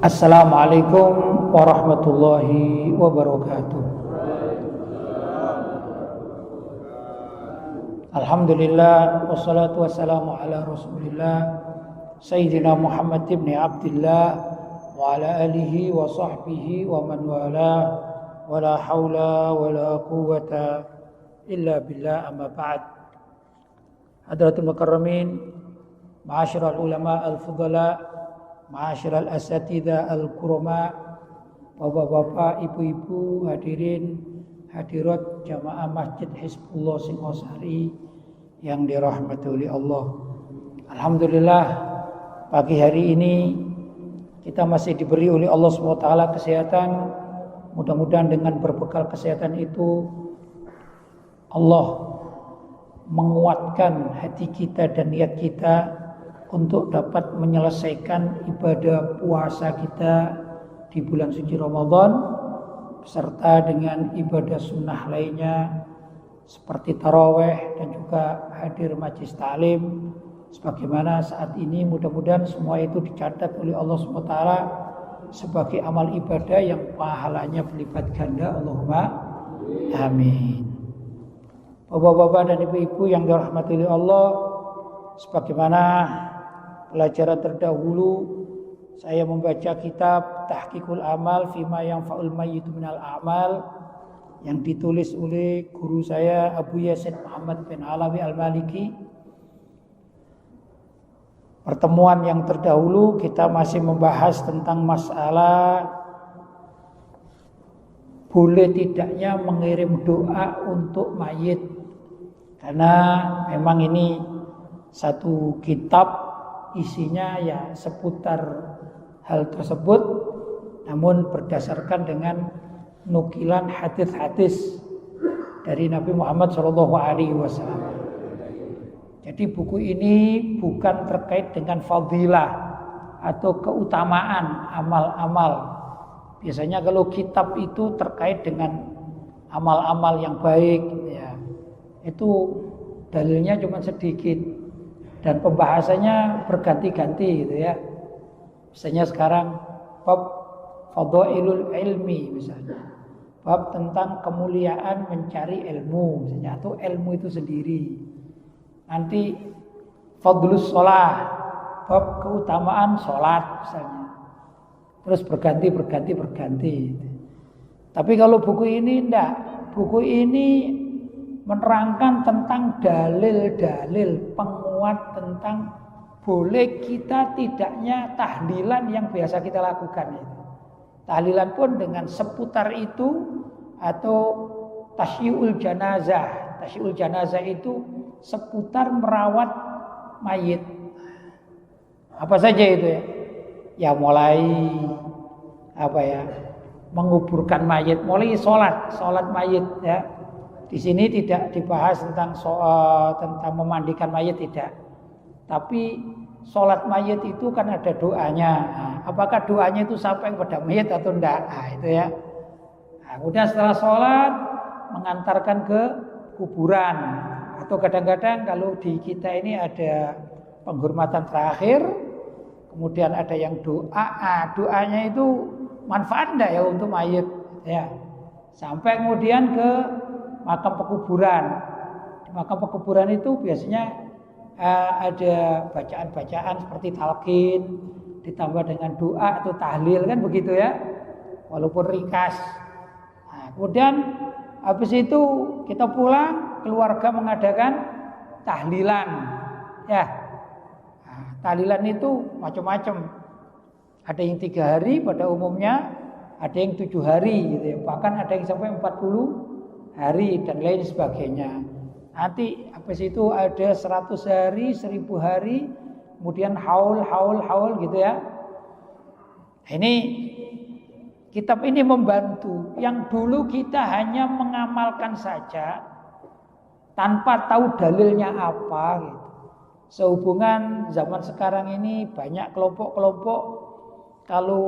Assalamualaikum warahmatullahi wabarakatuh. Alhamdulillah wassalatu wassalamu ala Rasulillah Sayyidina Muhammad ibn Abdullah wa ala alihi wa sahbihi wa man wala wa la hawla wa la quwwata illa billah, amma ba'd. Hadratul mukarramin, ma'asyiral ulama al-fudala, ma'asyiral asatidzah al-kurama, bapak-bapak, ibu-ibu, hadirin hadirat jamaah Masjid Hizbullah Singosari yang dirahmati oleh Allah. Alhamdulillah, pagi hari ini kita masih diberi oleh Allah SWT kesehatan. Mudah-mudahan dengan berbekal kesehatan itu Allah menguatkan hati kita dan niat kita untuk dapat menyelesaikan ibadah puasa kita di bulan suci Ramadan, beserta dengan ibadah sunnah lainnya seperti taraweh dan juga hadir majlis ta'lim sebagaimana saat ini. Mudah-mudahan semua itu dicatat oleh Allah SWT sebagai amal ibadah yang pahalanya berlipat ganda. Allahumma amin. Bapak-bapak dan ibu-ibu yang dirahmati oleh Allah, sebagaimana pelajaran terdahulu saya membaca kitab Tahqiqul Amal Fima Yanfa'ul Mayyitu Minal A'mal yang ditulis oleh guru saya Abu Yazid Muhammad bin Alawi Al-Maliki. Pertemuan yang terdahulu kita masih membahas tentang masalah boleh tidaknya mengirim doa untuk mayit, karena memang ini satu kitab isinya ya seputar hal tersebut, namun berdasarkan dengan nukilan hadis-hadis dari Nabi Muhammad SAW. Jadi buku ini bukan terkait dengan fadilah atau keutamaan amal-amal. Biasanya kalau kitab itu terkait dengan amal-amal yang baik, ya, itu dalilnya cuma sedikit dan pembahasannya berganti-ganti gitu ya. Misalnya sekarang bab fadhailul ilmi misalnya, bab tentang kemuliaan mencari ilmu misalnya, atau ilmu itu sendiri. Nanti fadlus sholat, bab keutamaan sholat misalnya. Terus berganti. Tapi kalau buku ini enggak. Buku ini menerangkan tentang dalil-dalil penguat tentang boleh kita tidaknya tahlilan yang biasa kita lakukan itu. Tahlilan pun dengan seputar itu, atau tasyiul janazah. Tasyiul janazah itu seputar merawat mayit. Apa saja itu ya? Ya mulai menguburkan mayit, mulai sholat mayit ya. Di sini tidak dibahas tentang tentang memandikan mayit, tidak. Tapi sholat mayit itu kan ada doanya. Nah, apakah doanya itu sampai kepada mayit atau enggak? Nah, itu ya. Nah, kemudian setelah sholat mengantarkan ke kuburan, atau kadang-kadang kalau di kita ini ada penghormatan terakhir, kemudian ada yang doa. Doanya itu manfaat enggak ya untuk mayit ya. Sampai kemudian ke makam pekuburan. Di makam pekuburan itu biasanya ada bacaan-bacaan seperti talqin ditambah dengan doa atau tahlil, kan begitu ya, walaupun ringkas. Nah, kemudian habis itu kita pulang, keluarga mengadakan tahlilan ya. Nah, tahlilan itu macam-macam. Ada yang 3 hari pada umumnya, ada yang 7 hari gitu ya. Bahkan ada yang sampai 40 hari dan lain sebagainya. Nanti habis itu ada 100 hari, 1000 hari, kemudian haul gitu ya. Ini kitab ini membantu. Yang dulu kita hanya mengamalkan saja tanpa tahu dalilnya apa gitu. Sehubungan zaman sekarang ini banyak kelompok-kelompok, kalau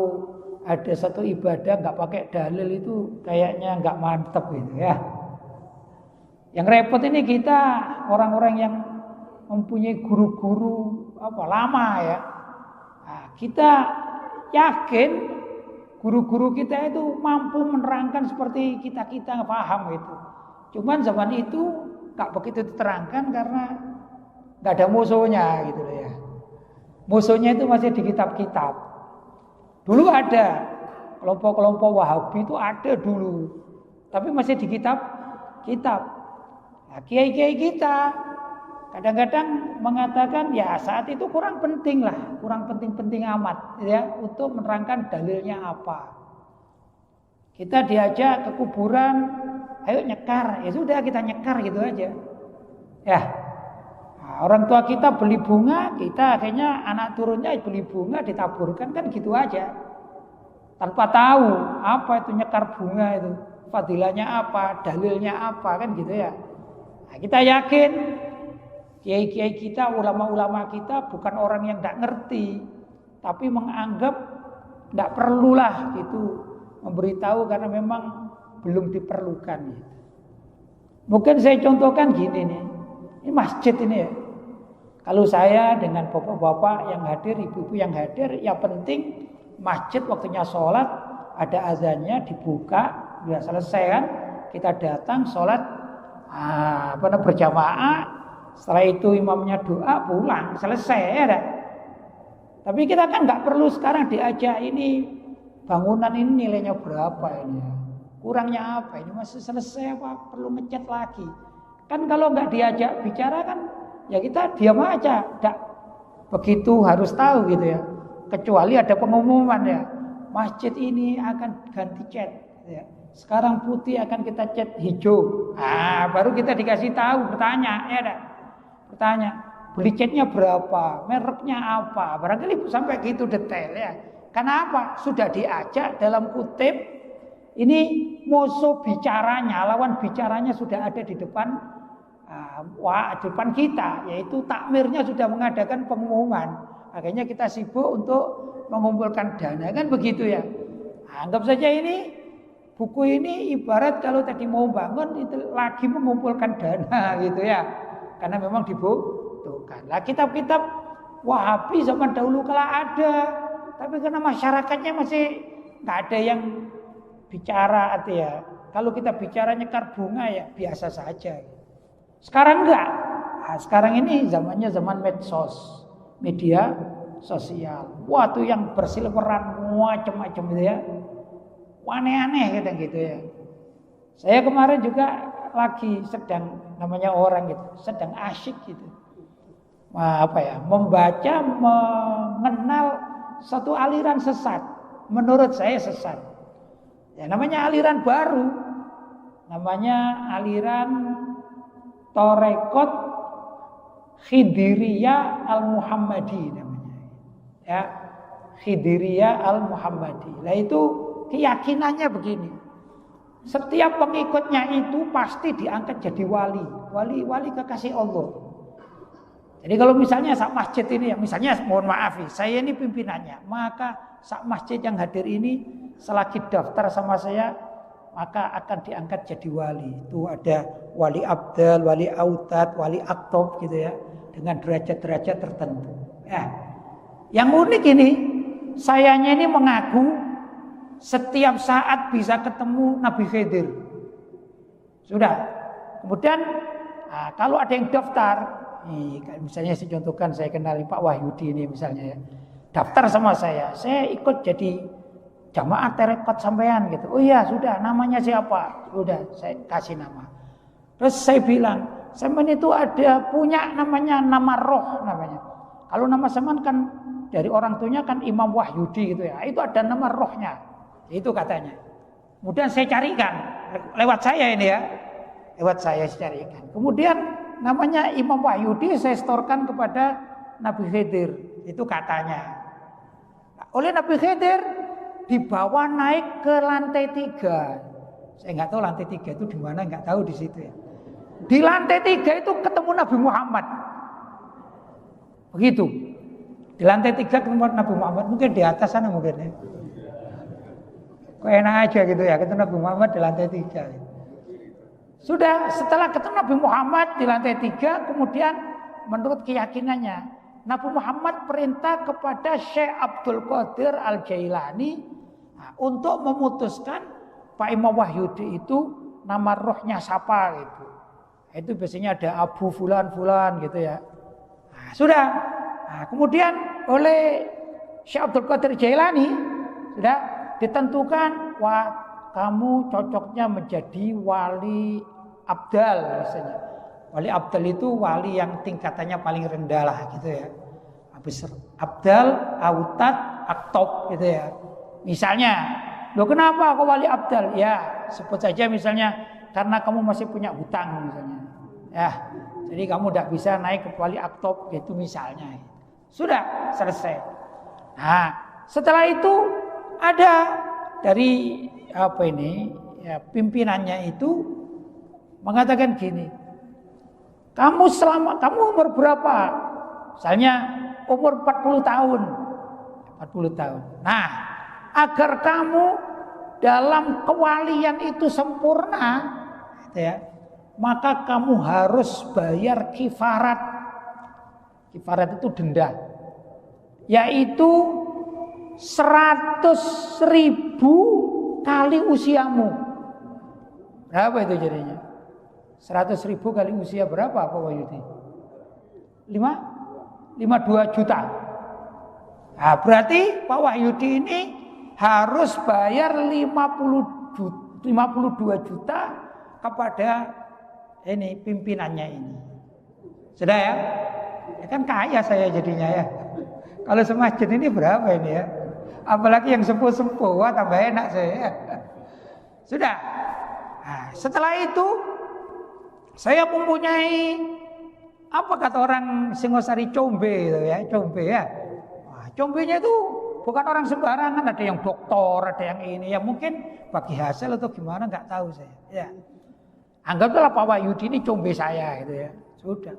ada satu ibadah nggak pakai dalil itu kayaknya nggak mantep gitu ya. Yang repot ini kita orang-orang yang mempunyai guru-guru lama ya. Nah, kita yakin guru-guru kita itu mampu menerangkan seperti kita paham itu. Cuman zaman itu gak begitu diterangkan karena gak ada musuhnya gitu loh ya. Musuhnya itu masih di kitab-kitab. Dulu ada kelompok-kelompok Wahabi itu ada dulu, tapi masih di kitab-kitab. Nah, kiai-kiai kita kadang-kadang mengatakan ya saat itu kurang penting lah, kurang penting-penting amat ya untuk menerangkan dalilnya apa. Kita diajak ke kuburan, ayo nyekar, ya sudah kita nyekar gitu aja. Ya, nah, orang tua kita beli bunga, kita akhirnya anak turunnya beli bunga ditaburkan kan gitu aja, tanpa tahu apa itu nyekar bunga itu, fadilahnya apa, dalilnya apa kan gitu ya. Nah, kita yakin kiai-kiai kita, ulama-ulama kita bukan orang yang tidak ngerti, tapi menganggap tidak perlulah itu memberitahu karena memang belum diperlukan. Mungkin saya contohkan gini nih, ini masjid ini ya. Kalau saya dengan bapak-bapak yang hadir, ibu-ibu yang hadir, ya penting masjid waktunya sholat ada azannya dibuka, sudah selesai kan, kita datang sholat berjamaah. Setelah itu imamnya doa pulang selesai ya. Tapi kita kan nggak perlu sekarang diajak ini bangunan ini nilainya berapa ini ya. Kurangnya apa ini masih selesai apa perlu ngecat lagi. Kan kalau nggak diajak bicara kan ya kita diam aja. Nggak begitu harus tahu gitu ya. Kecuali ada pengumuman ya. Masjid ini akan ganti cat ya. Sekarang putih akan kita cat hijau. Baru kita dikasih tahu bertanya ya dah. Bertanya, beli catnya berapa, mereknya apa, barangkali sampai gitu detail ya. Kenapa? Sudah diajak dalam kutip, ini musuh bicaranya, lawan bicaranya sudah ada di depan depan kita, yaitu takmirnya sudah mengadakan pengumuman. Akhirnya kita sibuk untuk mengumpulkan dana, kan begitu ya. Anggap saja ini buku ini ibarat kalau tadi mau bangun itu lagi mengumpulkan dana gitu ya. Karena memang dibutuhkan. Lah kitab-kitab Wahabi zaman dahulu kala ada, tapi karena masyarakatnya masih nggak ada yang bicara ya. Kalau kita bicara nyekar bunga ya biasa saja. Sekarang enggak. Nah, sekarang ini zamannya zaman medsos, media sosial. Wah tuh yang berseliweran macam-macam gitu ya. Aneh-aneh gitu ya. Saya kemarin juga lagi sedang namanya orang gitu, sedang asyik gitu. Membaca, mengenal satu aliran sesat. Menurut saya sesat. Ya namanya aliran baru. Namanya aliran Torekot Khidiriyah Al-Muhammadi namanya. Ya, Khidiriyah Al-Muhammadi. Lah itu keyakinannya begini. Setiap pengikutnya itu pasti diangkat jadi wali kekasih Allah. Jadi kalau misalnya sak masjid ini ya, misalnya mohon maaf saya ini pimpinannya, maka sak masjid yang hadir ini selagi daftar sama saya maka akan diangkat jadi wali. Itu ada wali abdal, wali autad, wali aktob gitu ya, dengan derajat-derajat tertentu. Ya. Yang unik ini, sayanya ini mengaku setiap saat bisa ketemu Nabi Khidir. Sudah. Kemudian kalau ada yang daftar, misalnya saya contohkan, saya kenali Pak Wahyudi ini misalnya ya. Daftar sama saya ikut jadi jamaah tarekat sampean gitu. Oh iya sudah, namanya siapa? Sudah saya kasih nama. Terus saya bilang, sampean itu ada punya namanya nama roh namanya. Kalau nama sampean kan dari orang tuanya kan Imam Wahyudi gitu ya. Itu ada nama rohnya. Itu katanya. Kemudian saya carikan lewat saya ini ya. Lewat saya carikan. Kemudian namanya Imam Wahyudi saya setorkan kepada Nabi Khidir. Itu katanya. Oleh Nabi Khidir dibawa naik ke lantai 3. Saya nggak tahu lantai 3 itu di mana, nggak tahu di situ ya. Di lantai 3 itu ketemu Nabi Muhammad. Begitu. Di lantai 3 ketemu Nabi Muhammad, mungkin di atas sana mungkin ya. Kok enak aja gitu ya, ketemu Nabi Muhammad di lantai 3. Sudah setelah ketemu Nabi Muhammad di lantai 3, kemudian menurut keyakinannya Nabi Muhammad perintah kepada Syekh Abdul Qadir Al-Jailani untuk memutuskan Pak Imam Wahyudi itu nama rohnya siapa gitu. Itu biasanya ada Abu Fulan gitu ya. Nah, sudah. Nah, kemudian oleh Syekh Abdul Qadir Jailani sudah ditentukan, wah kamu cocoknya menjadi wali abdal misalnya. Wali abdal itu wali yang tingkatannya paling rendah lah gitu ya. Habis abdal, autad, aktob gitu ya. Misalnya, loh kenapa kau wali abdal? Ya, sebut saja misalnya karena kamu masih punya hutang misalnya. Ya, jadi kamu tidak bisa naik ke wali aktob gitu misalnya. Sudah selesai. Nah, setelah itu ada dari pimpinannya itu mengatakan gini. Kamu umur berapa? Misalnya umur 40 tahun. 40 tahun. Nah, agar kamu dalam kewalian itu sempurna, gitu ya, maka kamu harus bayar kifarat. Kifarat itu denda. Yaitu 100.000 kali usiamu. Berapa itu jadinya? 100.000 kali usia berapa Pak Wahyudi? 52 juta. Nah, berarti Pak Wahyudi ini harus bayar 52 juta kepada ini pimpinannya ini. Sudah ya? Ya kan kaya saya jadinya ya. Kalau semasjid ini berapa ini ya? Apalagi yang sepuh-sepuh, wah tambah enak saya. Sudah. Nah, setelah itu saya mempunyai apa kata orang Singosari combe itu ya, combe ya. Nah, combenya itu bukan orang sembarangan, ada yang doktor, ada yang ini ya mungkin bagi hasil atau gimana nggak tahu saya. Ya. Anggaplah Pak Wahyudi ini combe saya gitu ya. Sudah.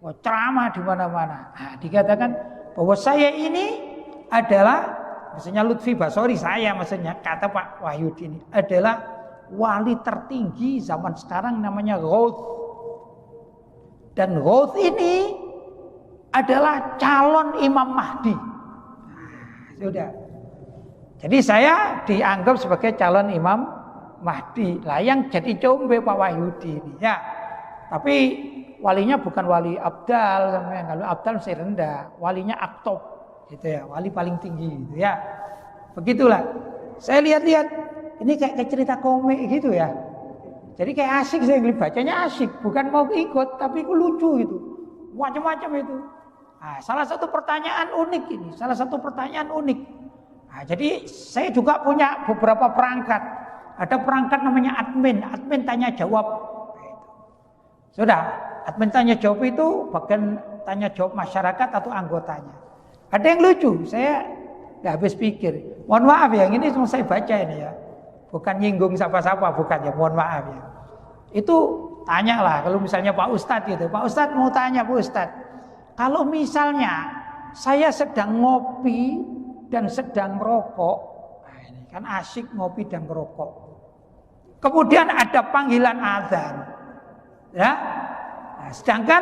Wah, ceramah di mana-mana. Nah, dikatakan bahwa saya ini adalah maksudnya Lutfi Basori saya maksudnya kata Pak Wahyudi ini adalah wali tertinggi zaman sekarang namanya Ghaus. Dan Ghaus ini adalah calon Imam Mahdi. Nah, sudah. Jadi saya dianggap sebagai calon Imam Mahdi. Lah yang jadi combe Pak Wahyudi ini ya. Tapi walinya bukan wali abdal, kalau abdal masih rendah, walinya aktob gitu ya, wali paling tinggi gitu ya. Begitulah. Saya lihat-lihat ini kayak cerita komik gitu ya. Jadi kayak asik saya bacanya asik, bukan mau ikut tapi itu lucu gitu. Macam-macam itu. Nah, salah satu pertanyaan unik ini, Nah, jadi saya juga punya beberapa perangkat. Ada perangkat namanya admin tanya jawab. Sudah, admin tanya jawab itu bagian tanya jawab masyarakat atau anggotanya. Ada yang lucu, saya nggak habis pikir. Mohon maaf ya, ini cuma saya baca ini ya. Bukan nyinggung siapa-siapa, bukan ya, mohon maaf ya. Itu tanyalah, kalau misalnya Pak Ustadz gitu. Pak Ustadz mau tanya Pak Ustadz. Kalau misalnya saya sedang ngopi dan sedang merokok. Nah ini kan asyik ngopi dan merokok. Kemudian ada panggilan azan. Ya, nah, sedangkan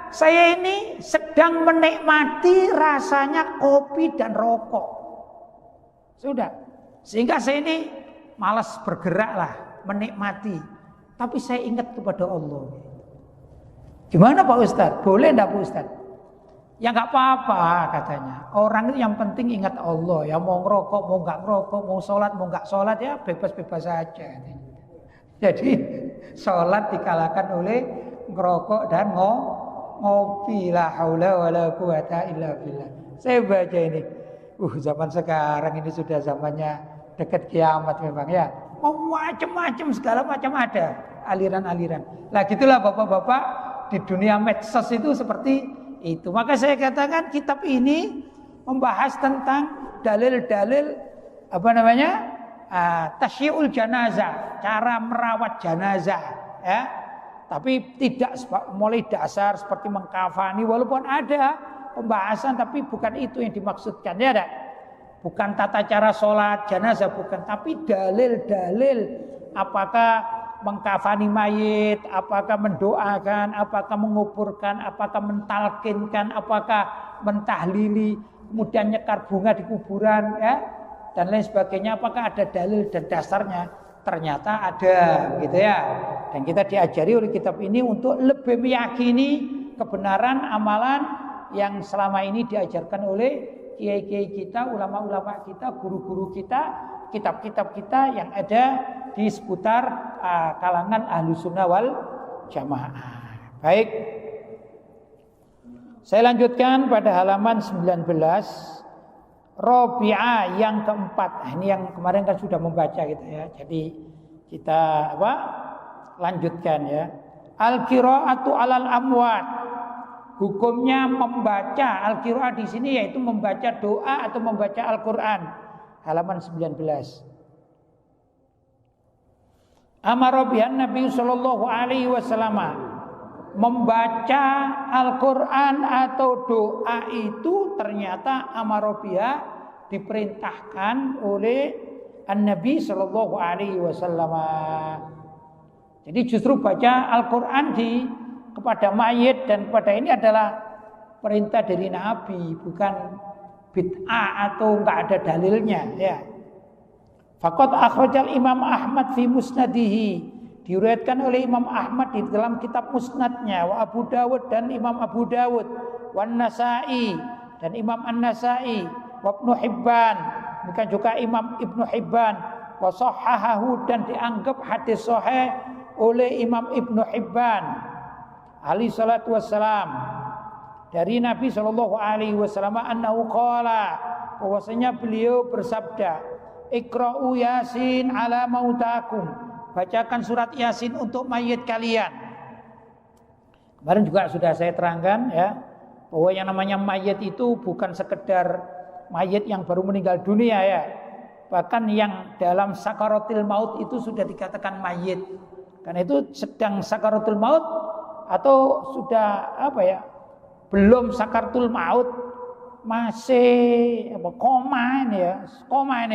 saya ini sedang menikmati rasanya kopi dan rokok. Sudah, sehingga saya ini malas bergerak lah, menikmati. Tapi saya ingat kepada Allah. Gimana Pak Ustadz? Boleh enggak Pak Ustadz? Ya nggak apa-apa katanya. Orang itu yang penting ingat Allah. Ya mau ngerokok, mau nggak ngerokok, mau sholat, mau nggak sholat ya bebas-bebas saja. Jadi sholat dikalahkan oleh ngerokok dan ngopi. La haula wala quwata illa billah. Saya baca ini. Zaman sekarang ini sudah zamannya dekat kiamat memang ya. Mau macam-macam segala macam ada aliran-aliran. Lah gitulah bapak-bapak di dunia medsos itu seperti itu. Maka saya katakan kitab ini membahas tentang dalil-dalil tasyiul janazah, cara merawat janazah ya. Tapi tidak mulai dasar seperti mengkafani, walaupun ada pembahasan tapi bukan itu yang dimaksudkan ya ada. Bukan tata cara sholat jenazah bukan, tapi dalil-dalil apakah mengkafani mayit, apakah mendoakan, apakah menguburkan, apakah mentalkinkan, apakah mentahlili, kemudian nyekar bunga di kuburan, ya, dan lain sebagainya. Apakah ada dalil dan dasarnya? Ternyata ada, gitu ya. Dan kita diajari oleh kitab ini untuk lebih meyakini kebenaran amalan yang selama ini diajarkan oleh kiai-kiai kita, ulama-ulama kita, guru-guru kita, kitab-kitab kita yang ada di seputar kalangan ahlu sunnah wal jamaah. Baik, saya lanjutkan pada halaman 19, Rabi'ah yang keempat. Ini yang kemarin kan sudah membaca gitu ya. Jadi kita lanjutkan ya. Al-qira'atu 'alal amwat. Hukumnya membaca al-qira'ah di sini yaitu membaca doa atau membaca Al-Qur'an. Halaman 19. Amara bihan Nabi sallallahu alaihi wasallam. Membaca Al-Qur'an atau doa itu ternyata amara biha diperintahkan oleh An-Nabi sallallahu alaihi wasallam. Jadi justru baca Al-Qur'an kepada mayit dan kepada ini adalah perintah dari Nabi, bukan bid'ah atau enggak ada dalilnya ya. Faqad akhrajal Imam Ahmad fi musnadihi, diriwayatkan oleh Imam Ahmad di dalam kitab musnadnya, wa Abu Dawud dan Imam Abu Dawud, wan Nasa'i dan Imam An-Nasa'i, wa Ibnu Hibban, bukan juga Imam Ibnu Hibban, wa sahhahahu dan dianggap hadis sahih oleh Imam Ibnu Hibban alaihi salatu wassalam dari Nabi sallallahu alaihi wasallam annahu qala, bahwasanya beliau bersabda, Iqra'u Yasin ala mautakum, bacakan surat Yasin untuk mayit kalian. Kemarin juga sudah saya terangkan ya, bahwa yang namanya mayit itu bukan sekedar mayit yang baru meninggal dunia ya. Bahkan yang dalam sakaratul maut itu sudah dikatakan mayit. Karena itu sedang sakaratul maut atau sudah belum sakaratul maut, masih koma ini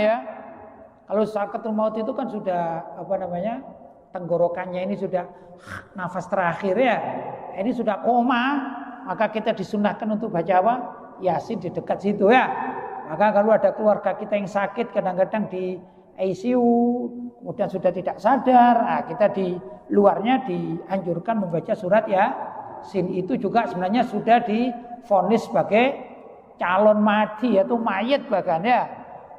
ya. Kalau sakaratul maut itu kan sudah tenggorokannya ini sudah nafas terakhir ya. Ini sudah koma, maka kita disunahkan untuk baca Yasin di dekat situ ya. Maka kalau ada keluarga kita yang sakit kadang-kadang di ICU, kemudian sudah tidak sadar, kita di luarnya dianjurkan membaca surat Yasin. Itu juga sebenarnya sudah divonis sebagai calon mati, yaitu mayit bahkan ya.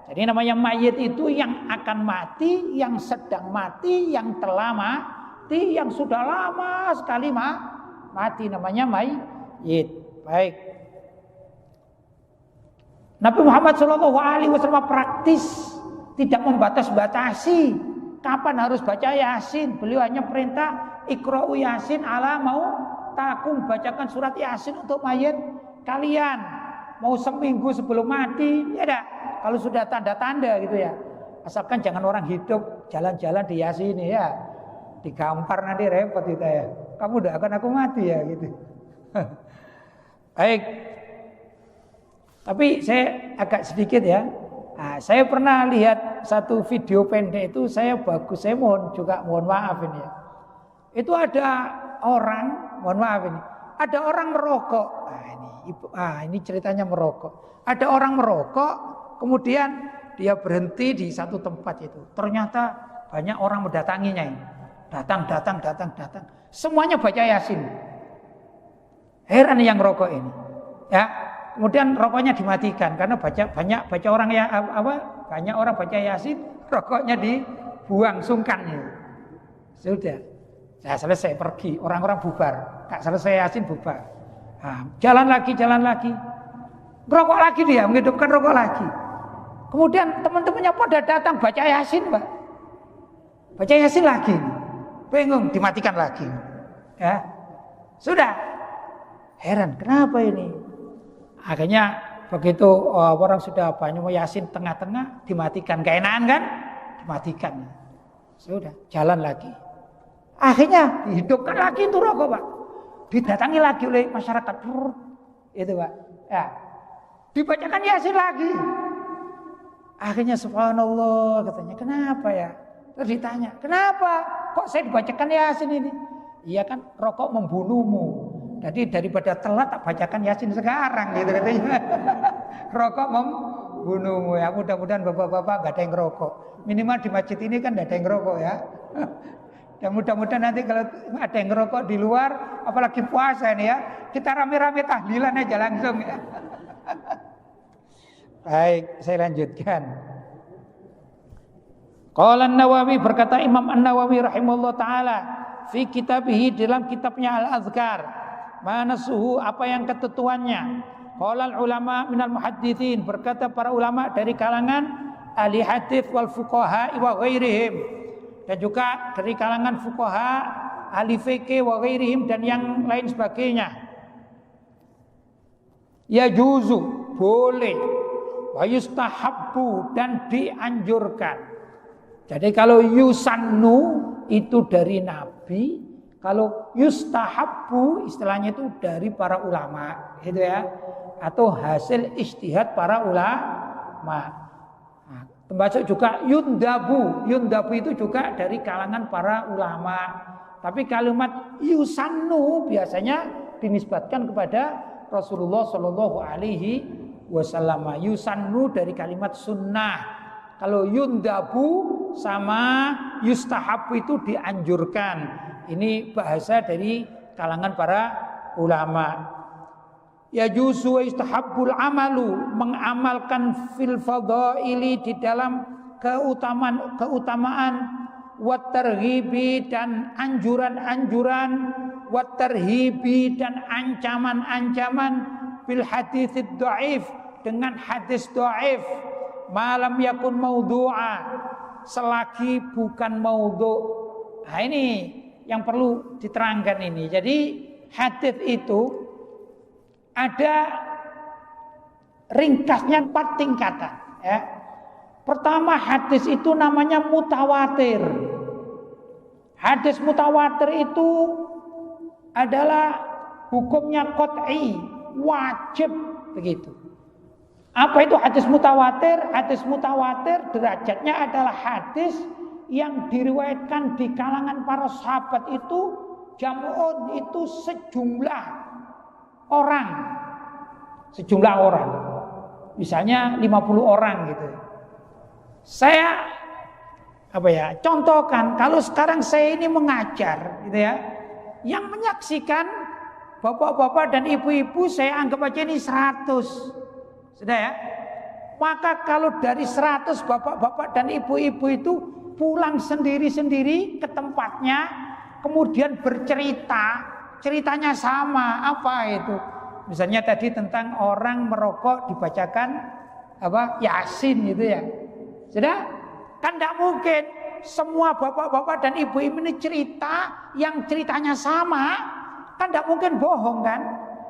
Jadi namanya mayit itu yang akan mati, yang sedang mati, yang telah mati, yang sudah lama sekali mati, namanya mayit. Baik. Nabi Muhammad SAW praktis, tidak membatas-batasi kapan harus baca Yasin. Beliau hanya perintah Iqra'u Yasin ala mautakum, bacakan surat Yasin untuk mayit kalian. Mau seminggu sebelum mati, ya dah. Kalau sudah tanda-tanda gitu ya. Asalkan jangan orang hidup jalan-jalan di Yasin ya. Digampar nanti repot kita ya. Kamu doakan aku mati ya gitu. Baik. Tapi saya agak sedikit ya. Saya pernah lihat satu video pendek itu, saya mohon maaf ini ya. Itu ada orang, mohon maaf ini. Ada orang merokok. Ini ceritanya merokok. Ada orang merokok, kemudian dia berhenti di satu tempat itu. Ternyata banyak orang mendatanginya ini. Datang. Semuanya baca Yasin. Heran yang merokok ini. Ya, kemudian rokoknya dimatikan karena banyak orang baca Yasin, rokoknya dibuang sungkan ya. Sudah. Saya selesai pergi, orang-orang bubar. Tak selesai Yasin bubar. Jalan lagi. Rokok lagi dia, menghidupkan rokok lagi. Kemudian teman-temannya pada datang baca Yasin, Pak. Baca Yasin lagi. Bingung, dimatikan lagi. Ya. Sudah. Heran, kenapa ini? Akhirnya begitu orang sudah banyak Yasin tengah-tengah, dimatikan. Keenaan kan? Dimatikan. Sudah, jalan lagi. Akhirnya dihidupkan lagi itu rokok, Pak. Didatangi lagi oleh masyarakat. Itu, Pak. Ya. Dibacakan Yasin lagi. Akhirnya subhanallah katanya, kenapa ya? Terus ditanya, kenapa? kok saya dibacakan Yasin ini? Iya kan, rokok membunuhmu. Jadi daripada telat tak bacakan Yasin sekarang gitu katanya. Rokok membunuhmu ya. Mudah-mudahan bapak-bapak gak ada yang ngerokok. Minimal di masjid ini kan gak ada yang ngerokok ya. Dan mudah-mudahan nanti kalau ada yang ngerokok di luar, apalagi puasa nih ya, kita rame-rame tahlilan aja langsung ya. Baik, saya lanjutkan. Qala An-Nawawi, berkata Imam An-Nawawi rahimahullah taala fi kitabih, dalam kitabnya Al-Azkar, mana suhu, apa yang ketentuannya. Qala ulama minal muhadditsin, berkata para ulama dari kalangan ahli hadis wal fuqaha wa ghairihim, dan juga dari kalangan fuqaha, ahli fikih wa ghairihim, dan yang lain sebagainya. Ya juzu, boleh, wa yustahabbu, dan dianjurkan. Jadi kalau yusannu itu dari Nabi, kalau yustahabbu istilahnya itu dari para ulama, gitu ya, atau hasil ijtihad para ulama. Nah, termasuk juga yundabu itu juga dari kalangan para ulama. Tapi kalimat yusannu biasanya dinisbatkan kepada Rasulullah Shallallahu Alaihi Wasallam. Yusannu dari kalimat sunnah. Kalau yundabu sama yustahabu itu dianjurkan. Ini bahasa dari kalangan para ulama. Ya juzu wa yustahabbul amalu, mengamalkan fil fadhaili, di dalam keutamaan wat targhibi, dan anjuran-anjuran, wat tarhibi, dan ancaman-ancaman, bil haditsid dhaif, dengan hadis dhaif, malam yakun maudhu'a, selagi bukan maudhu'. Nah ini yang perlu diterangkan ini. Jadi hadis itu ada ringkasnya 4 tingkatan ya. Pertama, hadis itu namanya mutawatir. Hadis mutawatir itu adalah hukumnya qat'i, wajib begitu. Apa itu hadis mutawatir? Hadis mutawatir derajatnya adalah hadis yang diriwayatkan di kalangan para sahabat itu jam'un, itu sejumlah orang. Misalnya 50 orang gitu. Saya contohkan, kalau sekarang saya ini mengajar gitu ya, yang menyaksikan bapak-bapak dan ibu-ibu saya anggap aja ini 100. Sudah ya? Maka kalau dari 100 bapak-bapak dan ibu-ibu itu pulang sendiri-sendiri ke tempatnya, kemudian bercerita, ceritanya sama, apa itu? Misalnya tadi tentang orang merokok dibacakan Yasin gitu ya. Sudah? Kan tidak mungkin semua bapak-bapak dan ibu-ibu ini cerita yang ceritanya sama, kan tidak mungkin bohong kan?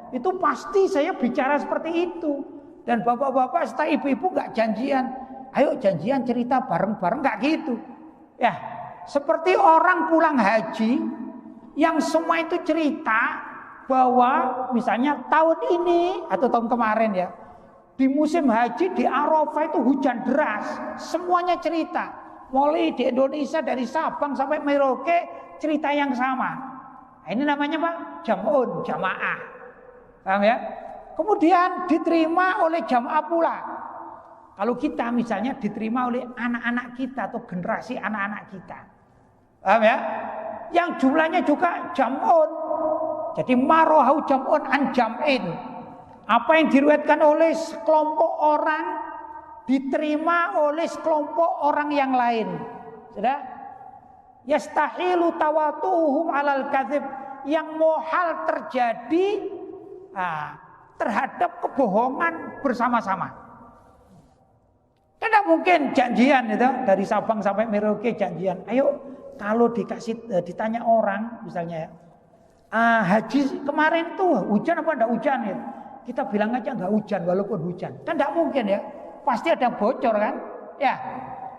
Itu pasti saya bicara seperti itu. Dan bapak-bapak serta ibu-ibu gak janjian, ayo janjian cerita bareng-bareng, gak gitu. Ya, seperti orang pulang haji yang semua itu cerita bahwa misalnya tahun ini atau tahun kemarin ya, di musim haji di Arafah itu hujan deras, semuanya cerita. Mulai di Indonesia dari Sabang sampai Merauke cerita yang sama. Nah, ini namanya apa? Jam'un, jamaah. Paham ya? Kemudian diterima oleh jamaah pula. Kalau kita misalnya diterima oleh anak-anak kita atau generasi anak-anak kita. Paham ya? Yang jumlahnya juga jam'un. Jadi marohau jam'un an jam'in. Apa yang diriwayatkan oleh sekelompok orang diterima oleh sekelompok orang yang lain. Sudah? Yastahilu tawatuhum alal kadzib, yang mohal terjadi terhadap kebohongan bersama-sama. Tidak mungkin janjian itu dari Sabang sampai Merauke janjian. Ayo kalau ditanya orang misalnya haji kemarin tuh hujan apa enggak hujan ya? Kita bilang aja enggak hujan walaupun hujan. Kan tidak mungkin ya. Pasti ada bocor kan? Ya.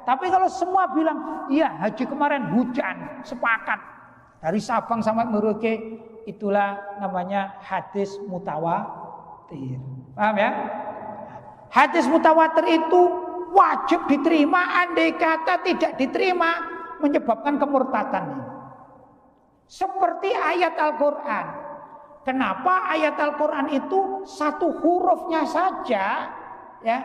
Tapi kalau semua bilang iya haji kemarin hujan, sepakat. Dari Sabang sampai Merauke, itulah namanya hadis mutawatir. Paham ya? Hadis mutawatir itu wajib diterima, andai kata tidak diterima menyebabkan kemurtadan ini. Seperti ayat Al-Quran. Kenapa ayat Al-Quran itu satu hurufnya saja, ya,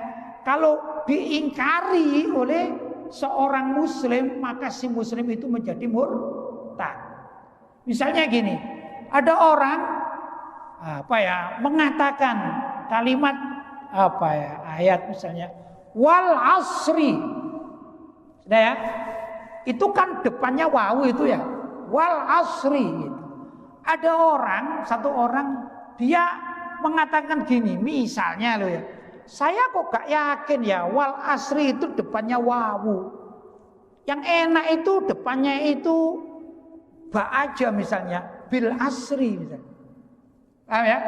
kalau diingkari oleh seorang muslim, maka si muslim itu menjadi murtad. Misalnya gini, ada orang mengatakan kalimat ayat misalnya wal asri. Sudah ya? Itu kan depannya wawu itu ya. Wal asri gitu. Ada satu orang dia mengatakan gini, misalnya loh ya. Saya kok gak yakin ya wal asri itu depannya wawu. Yang enak itu depannya itu ba aja misalnya, bil asri misalnya. Paham ya?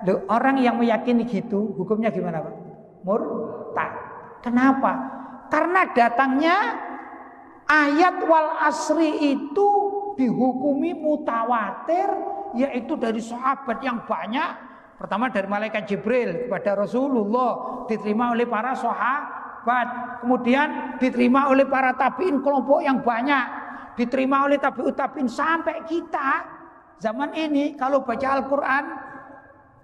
Loh, orang yang meyakini gitu hukumnya gimana Pak? Murtad. Kenapa? Karena datangnya ayat wal asri itu dihukumi mutawatir, yaitu dari sahabat yang banyak. Pertama dari malaikat Jibril kepada Rasulullah, diterima oleh para sahabat, kemudian diterima oleh para tabiin kelompok yang banyak, diterima oleh tabiut tabiin sampai kita zaman ini. Kalau baca Al-Quran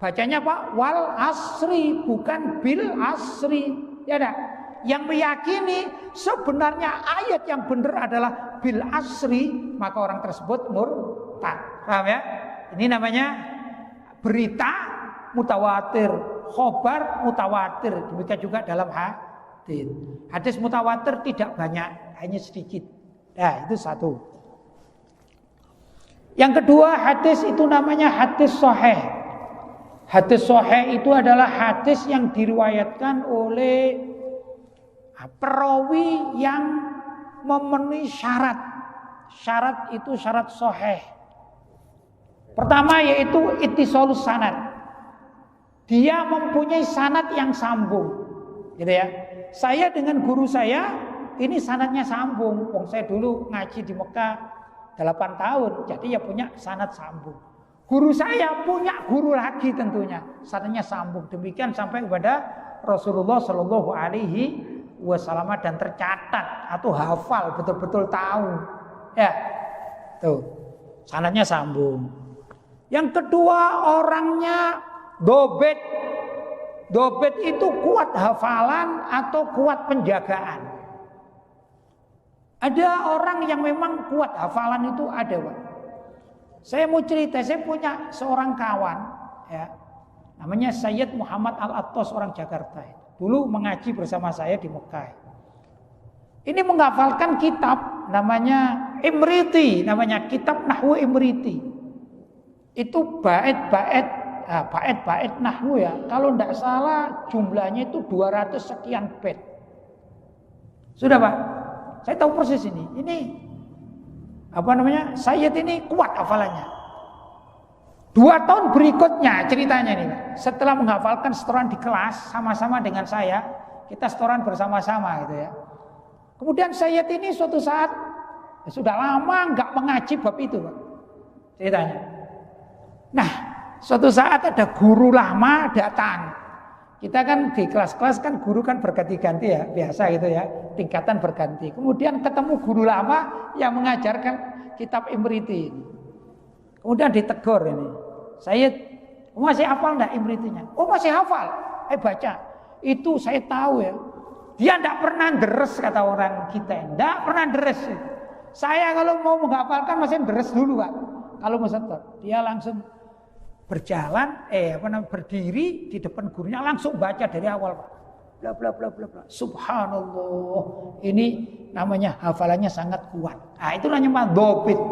bacanya Pak wal asri, bukan bil asri, ya dah. Yang meyakini sebenarnya ayat yang benar adalah bil asri, maka orang tersebut murtad. Paham ya? Ini namanya berita mutawatir, khobar mutawatir. Demikian juga dalam hadis. Hadis mutawatir tidak banyak, hanya sedikit. Nah, itu satu. Yang kedua, hadis itu namanya hadis sahih. Hadis sahih itu adalah hadis yang diriwayatkan oleh perawi yang memenuhi syarat. Syarat itu syarat sahih. Pertama yaitu ittisalus sanad. Dia mempunyai sanad yang sambung. Gitu ya. Saya dengan guru saya ini sanadnya sambung. Saya dulu ngaji di Mekah 8 tahun, jadi ya punya sanad sambung. Guru saya punya guru lagi tentunya, sanadnya sambung. Demikian sampai kepada Rasulullah Shallallahu Alaihi Wasallam dan tercatat atau hafal, betul-betul tahu. Ya, tuh sanadnya sambung. Yang kedua orangnya dobet. Dobet itu kuat hafalan atau kuat penjagaan. Ada orang yang memang kuat hafalan itu ada, Pak. Saya mau cerita, saya punya seorang kawan, ya, namanya Sayyid Muhammad Al-Attas, orang Jakarta. Dulu mengaji bersama saya di Mekah. Ini menghafalkan kitab namanya Imriti, namanya kitab Nahwu Imriti. Itu bait nahwu ya. Kalau tidak salah jumlahnya itu 200 sekian bait. Sudah Pak, saya tahu persis ini. Ini Sayyid ini kuat hafalannya. 2 tahun berikutnya ceritanya nih, setelah menghafalkan setoran di kelas sama-sama dengan saya, kita setoran bersama-sama gitu ya. Kemudian Sayyid ini suatu saat sudah lama nggak mengaji bab itu, Pak. Ceritanya. Nah, suatu saat ada guru lama datang. Kita kan di kelas-kelas kan guru kan berganti-ganti ya, biasa gitu ya, tingkatan berganti. Kemudian ketemu guru lama yang mengajarkan kitab Imriti. Kemudian ditegur ini, Sayyid, masih hafal enggak Imritinya? Oh masih hafal, baca. Itu saya tahu ya, dia enggak pernah deres kata orang kita, enggak pernah deres. Saya kalau mau menghafalkan masih deres dulu Pak. Kalau mau setor, dia langsung berjalan, berdiri di depan gurunya langsung baca dari awal Pak. Bla bla bla bla bla. Subhanallah. Ini namanya hafalannya sangat kuat. Nah, itu namanya dobit.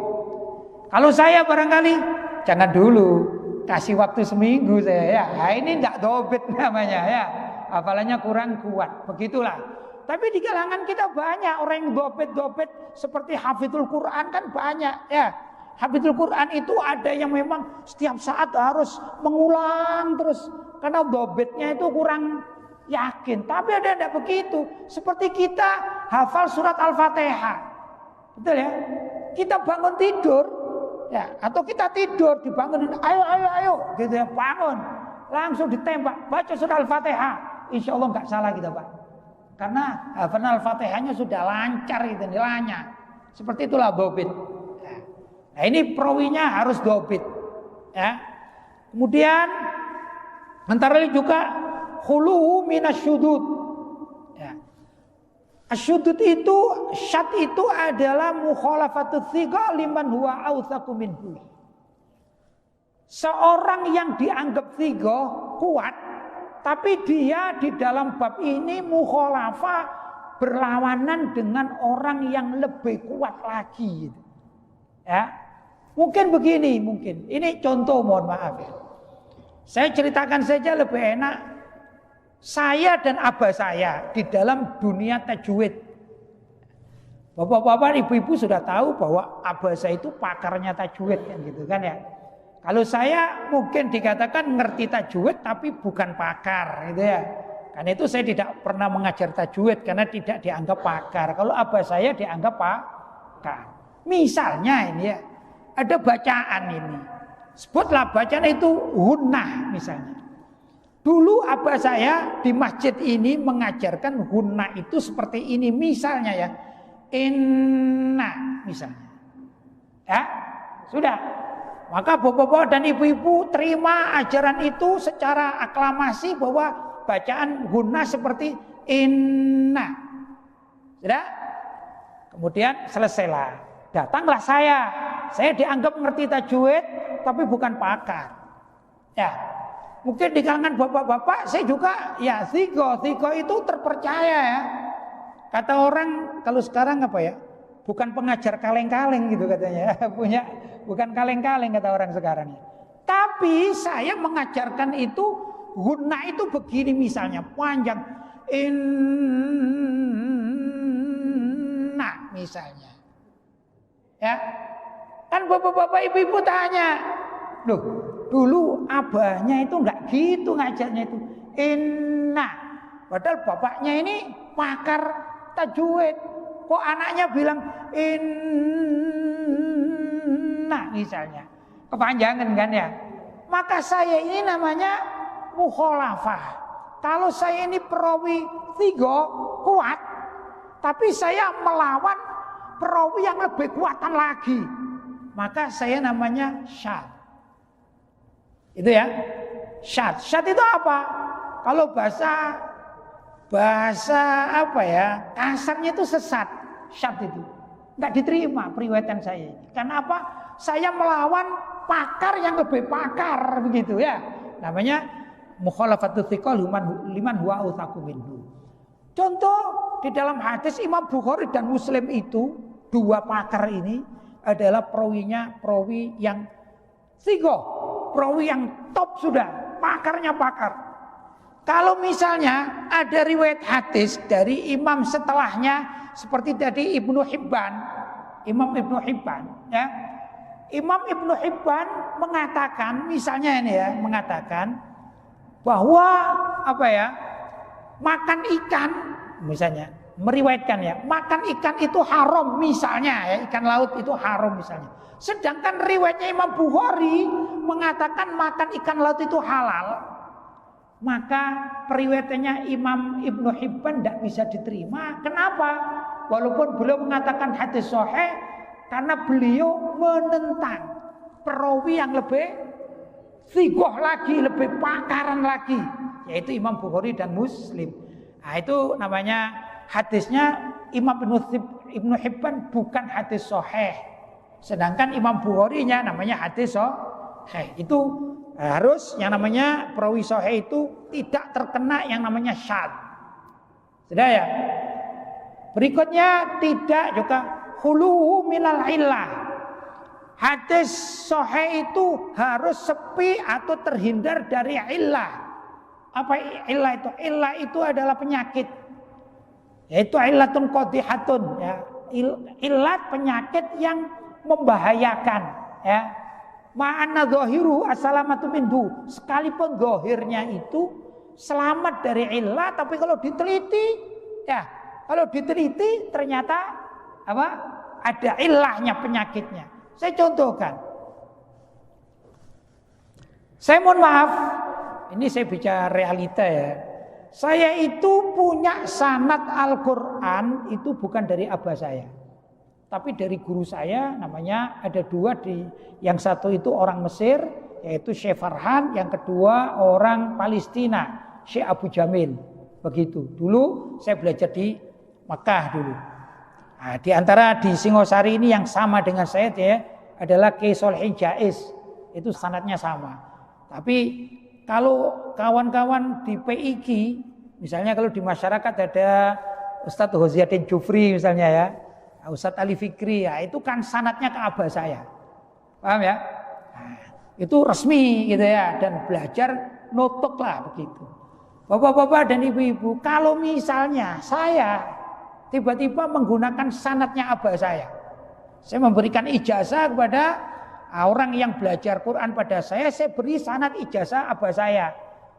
Kalau saya barangkali jangan dulu, kasih waktu seminggu saya ya. Nah, ini enggak dobit namanya ya. Hafalannya kurang kuat. Begitulah. Tapi di kalangan kita banyak orang yang dobit seperti hafizul Quran kan banyak ya. Hafizul Quran itu ada yang memang setiap saat harus mengulang terus karena dobitnya itu kurang yakin. Tapi ada yang tidak begitu. Seperti kita hafal surat Al-Fatihah. Betul ya? Kita bangun tidur ya, atau kita tidur dibangunin, ayo gitu ya, bangun langsung ditembak baca surat Al-Fatihah, insya Allah nggak salah kita Pak, karena hafalan Al-Fatihahnya sudah lancar itu nilainya. Seperti itulah dobit. Nah, ini perawinya harus dobit. Ya. Kemudian antara lain juga khuluhu minasyudud. Ya. Asyudud itu, syad itu adalah mukhalafatut thiqa liman huwa awthaku minhu. Seorang yang dianggap thiqa kuat, tapi dia di dalam bab ini mukhalafah berlawanan dengan orang yang lebih kuat lagi. Ya. Mungkin begini, mungkin. Ini contoh, mohon maaf ya. Saya ceritakan saja lebih enak. Saya dan abah saya di dalam dunia tajwid. Bapak-bapak, ibu-ibu sudah tahu bahwa abah saya itu pakarnya tajwid kan gitu kan ya. Kalau saya mungkin dikatakan ngerti tajwid tapi bukan pakar gitu ya. Karena itu saya tidak pernah mengajar tajwid karena tidak dianggap pakar. Kalau abah saya dianggap pakar. Misalnya ini ya, ada bacaan ini. Sebutlah bacaan itu hunnah misalnya. Dulu abah saya di masjid ini mengajarkan hunnah itu seperti ini. Misalnya ya, inna misalnya. Ya, sudah. Maka bapak-bapak dan ibu-ibu terima ajaran itu secara aklamasi bahwa bacaan hunnah seperti inna. Sudah? Kemudian selesailah. Datanglah saya dianggap ngerti tajwid tapi bukan pakar. Ya, mungkin di kalangan bapak-bapak saya juga ya thiqa itu terpercaya ya. Kata orang kalau sekarang apa ya? Bukan pengajar kaleng-kaleng gitu katanya. Punya bukan kaleng-kaleng kata orang sekarang ya. Tapi saya mengajarkan itu gunnah itu begini misalnya panjang inna misalnya. Ya, kan bapak-bapak ibu-ibu tanya, loh dulu abahnya itu enggak gitu ngajarnya itu inna, padahal bapaknya ini pakar tajwid, kok anaknya bilang inna misalnya, kepanjangan kan ya. Maka saya ini namanya mukhalafah. Kalau saya ini perawi thiqa kuat, tapi saya melawan perawi yang lebih kuatan lagi, maka saya namanya syad. Itu ya, syad. Syad itu apa? Kalau bahasa apa ya, kasarnya itu sesat. Syad itu nggak diterima periwayatan saya. Karena apa? Saya melawan pakar yang lebih pakar begitu ya. Namanya mukhalafatut thiqa liman huwa awthaqu minhu. Contoh di dalam hadis Imam Bukhari dan Muslim itu dua pakar ini adalah perawi yang thiqa, perawi yang top sudah, pakarnya pakar. Kalau misalnya ada riwayat hadis dari imam setelahnya seperti tadi Ibnu Hibban, Imam Ibnu Hibban ya. Imam Ibnu Hibban mengatakan misalnya ini ya, mengatakan bahwa apa ya? Makan ikan misalnya, meriwayatkan ya, makan ikan itu haram misalnya ya, ikan laut itu haram misalnya. Sedangkan riwayatnya Imam Bukhari mengatakan makan ikan laut itu halal. Maka periwayatannya Imam Ibnu Hibban tidak bisa diterima. Kenapa? Walaupun beliau mengatakan hadis sahih, karena beliau menentang perawi yang lebih thiqah lagi, lebih pakaran lagi, yaitu Imam Bukhari dan Muslim. Nah, itu namanya hadisnya Imam Ibnu Hibban bukan hadis sahih. Sedangkan Imam Bukhari-nya namanya hadis sahih. Itu harus yang namanya perawi sahih itu tidak terkena yang namanya syadz. Sudah ya? Berikutnya tidak juga khuluhu minal illah. Hadis sahih itu harus sepi atau terhindar dari illah. Apa illah itu? Illah itu adalah penyakit. Yaitu illatun qadihatun ya. Illat penyakit yang membahayakan ya. Ma'anna zahiru assalamatu minhu. Sekalipun zahirnya itu selamat dari illah, tapi kalau diteliti ya, kalau diteliti ternyata apa? Ada illahnya penyakitnya. Saya contohkan. Saya mohon maaf, ini saya bicara realita ya. Saya itu punya sanad Al-Quran itu bukan dari abah saya. Tapi dari guru saya namanya ada dua yang satu itu orang Mesir yaitu Syekh Farhan, yang kedua orang Palestina Syekh Abu Jamil. Begitu. Dulu saya belajar di Mekah dulu. Nah, di antara di Singosari ini yang sama dengan saya adalah Kiai Sholihin Jais. Itu sanadnya sama. Tapi kalau kawan-kawan di PIQ, misalnya kalau di masyarakat ada Ustadz Ghoziaddin Jufri misalnya ya, Ustadz Ali Fikri, ya itu kan sanadnya ke abah saya. Paham ya? Nah, itu resmi gitu ya, dan belajar notok lah begitu. Bapak-bapak dan ibu-ibu, kalau misalnya saya tiba-tiba menggunakan sanadnya abah saya memberikan ijazah kepada orang yang belajar Quran pada saya beri sanad ijazah abah saya.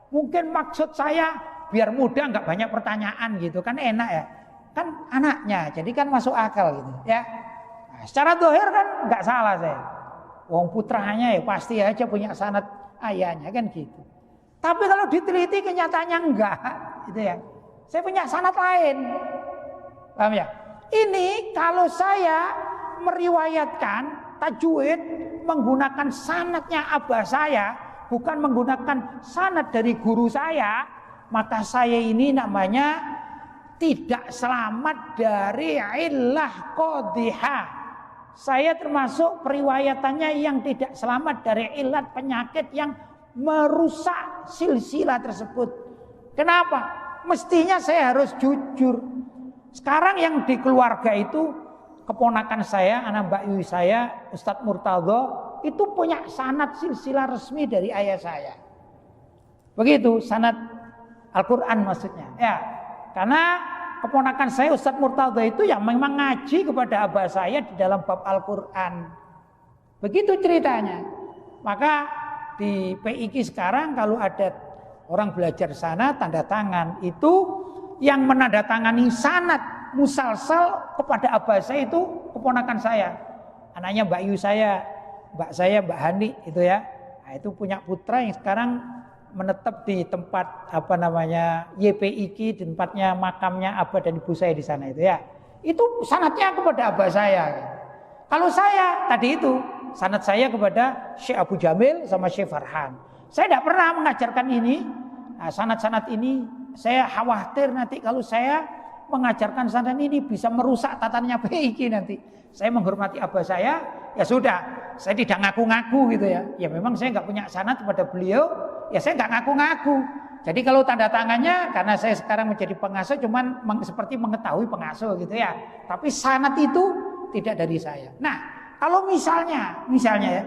Mungkin maksud saya biar mudah, nggak banyak pertanyaan gitu kan, enak ya. Kan anaknya, jadi kan masuk akal gitu ya. Nah, secara dohir kan nggak salah saya. Wong putranya ya pasti aja punya sanad ayahnya kan gitu. Tapi kalau diteliti kenyataannya enggak gitu ya. Saya punya sanad lain. Paham ya? Ini kalau saya meriwayatkan tajwid menggunakan sanadnya abah saya, bukan menggunakan sanad dari guru saya, maka saya ini namanya tidak selamat dari illah qadhihah. Saya termasuk periwayatannya yang tidak selamat dari ilat penyakit yang merusak silsilah tersebut. Kenapa? Mestinya saya harus jujur. Sekarang yang di keluarga itu keponakan saya, anak Mbak Yui saya, Ustadz Murtadho, itu punya sanad silsilah resmi dari ayah saya. Begitu sanad Al-Quran maksudnya. Ya, karena keponakan saya Ustadz Murtadho itu yang memang ngaji kepada abah saya di dalam bab Al-Quran. Begitu ceritanya. Maka di PIQ sekarang kalau ada orang belajar sana tanda tangan, itu yang menandatangani sanad musalsal kepada abah saya itu keponakan saya. Anaknya Mbak Yu saya, Mbak Hani itu ya. Nah, itu punya putra yang sekarang menetap di tempat YPIQ, di tempatnya makamnya abah dan ibu saya di sana itu ya. Itu sanadnya kepada abah saya. Kalau saya tadi itu sanad saya kepada Syekh Abu Jamil sama Syekh Farhan. Saya tidak pernah mengajarkan ini. Nah, sanad-sanad ini saya khawatir nanti kalau saya mengajarkan sanad ini bisa merusak tatanan PIQ nanti. Saya menghormati abah saya, ya sudah, saya tidak ngaku-ngaku gitu ya. Ya memang saya nggak punya sanad kepada beliau, ya saya nggak ngaku-ngaku. Jadi kalau tanda tangannya, karena saya sekarang menjadi pengasuh, cuman seperti mengetahui pengasuh gitu ya. Tapi sanad itu tidak dari saya. Nah, kalau misalnya ya,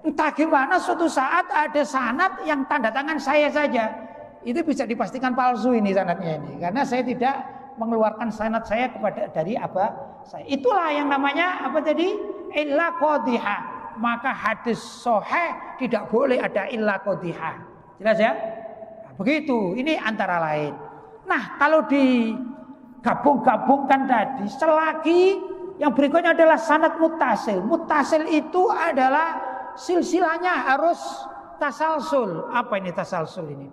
entah gimana suatu saat ada sanad yang tanda tangan saya saja, itu bisa dipastikan palsu ini sanadnya ini, karena saya tidak mengeluarkan sanad saya dari abah saya. Itulah yang namanya apa tadi? Illa qadhihah. Maka hadis sahih tidak boleh ada illa qadhihah. Jelas ya? Nah, begitu. Ini antara lain. Nah, kalau digabung-gabungkan tadi, selagi yang berikutnya adalah sanad muttasil. Muttasil itu adalah silsilahnya harus tasalsul. Apa ini tasalsul ini?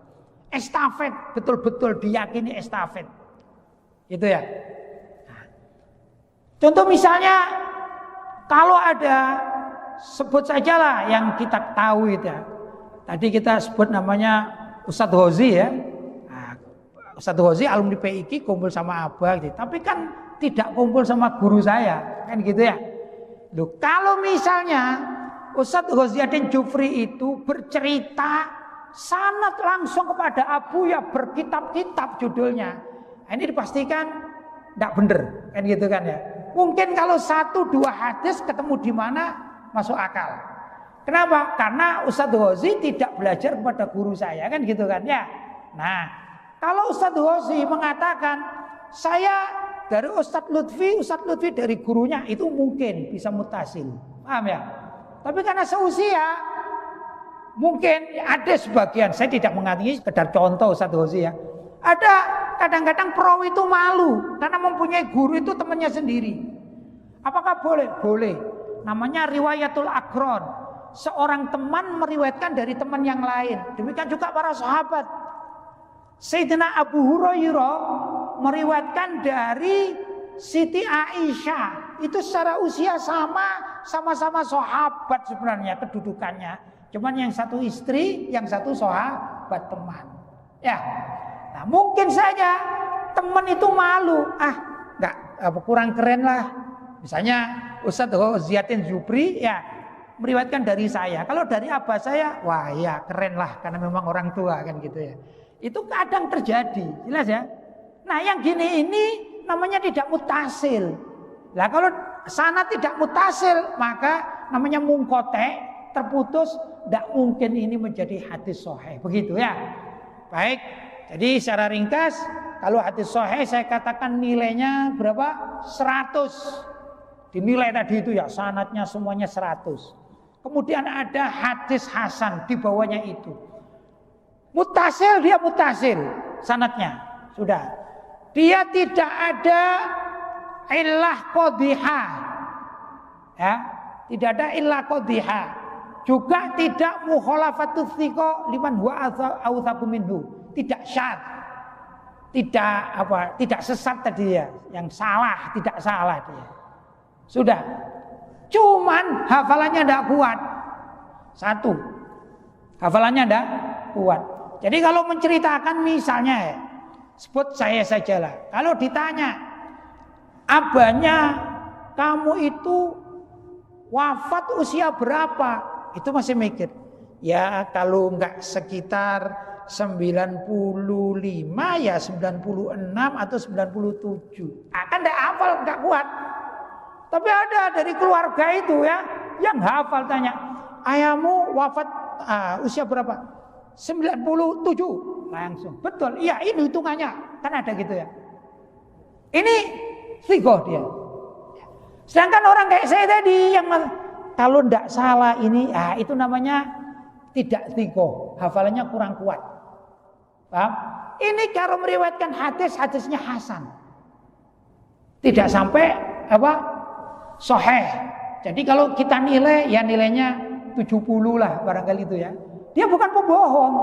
Estafet, betul-betul diyakini estafet. Itu ya. Nah, contoh misalnya kalau ada, sebut sajalah yang kita tahu itu ya. Tadi kita sebut namanya Ustadz Ghozi ya. Nah, Ustadz Ghozi alumni PIQ kumpul sama abah gitu. Tapi kan tidak kumpul sama guru saya, kan gitu ya. Loh, kalau misalnya Ustadz Ghoziaddin Jufri itu bercerita sanad langsung kepada Abu ya berkitab-kitab judulnya. Nah, ini dipastikan tidak benar, kan gitu kan ya. Mungkin kalau 1-2 hadis ketemu di mana masuk akal. Kenapa? Karena Ustadz Ghozi tidak belajar kepada guru saya, kan gitu kan ya. Nah, kalau Ustadz Ghozi mengatakan saya dari Ustadz Lutfi dari gurunya, itu mungkin bisa mutasil, paham ya? Tapi karena seusia, mungkin ada sebagian, saya tidak mengatakan sekedar contoh Ustadz Ghozi ya. Ada kadang-kadang perawi itu malu karena mempunyai guru itu temannya sendiri. Apakah boleh? Boleh. Namanya riwayatul akron. Seorang teman meriwayatkan dari teman yang lain. Demikian juga para sahabat. Sayyidina Abu Hurairah meriwayatkan dari Siti Aisyah itu secara usia sama-sama sahabat sebenarnya kedudukannya. Cuman yang satu istri, yang satu sahabat teman. Ya. Nah, mungkin saja teman itu malu. Enggak, kurang keren lah. Misalnya Ustadz Ziyatin Zubri ya meriwayatkan dari saya. Kalau dari abah saya, wah ya keren lah karena memang orang tua kan gitu ya. Itu kadang terjadi, jelas ya. Nah, yang gini ini namanya tidak mutasil. Nah, kalau sana tidak mutasil, maka namanya mungkote, terputus, tidak mungkin ini menjadi hadis sahih. Begitu ya. Baik, jadi secara ringkas, kalau hadis sahih saya katakan nilainya berapa? 100. Dinilai tadi itu ya sanadnya semuanya 100. Kemudian ada hadis hasan di bawahnya itu. Mutasil, dia mutasil sanadnya. Sudah. Dia tidak ada illah qadhihah. Ya, tidak ada illah qadhihah. Juga tidak mukhalafatut thiqa liman huwa awthaqu minhu. Tidak syad. Tidak sesat tadi ya, yang salah, tidak salah dia. Sudah. Cuman hafalannya tidak kuat. Satu. Hafalannya tidak kuat. Jadi kalau menceritakan misalnya sebut saya sajalah. Kalau ditanya abahnya kamu itu wafat usia berapa? Itu masih mikir. Ya kalau enggak sekitar 95 ya 96 atau 97. Kan enggak hafal, enggak kuat. Tapi ada dari keluarga itu ya yang hafal tanya, ayahmu wafat usia berapa? 97. Langsung. Betul. Iya, ini hitungannya. Kan ada gitu ya. Ini thiqah dia. Sedangkan orang kayak saya tadi yang kalau tidak salah ini, itu namanya tidak thiqah. Hafalannya kurang kuat. Paham? Ini kalau meriwayatkan hadisnya hasan. Tidak sampai sahih. Jadi kalau kita nilai ya nilainya 70 lah barangkali itu ya. Dia bukan pembohong.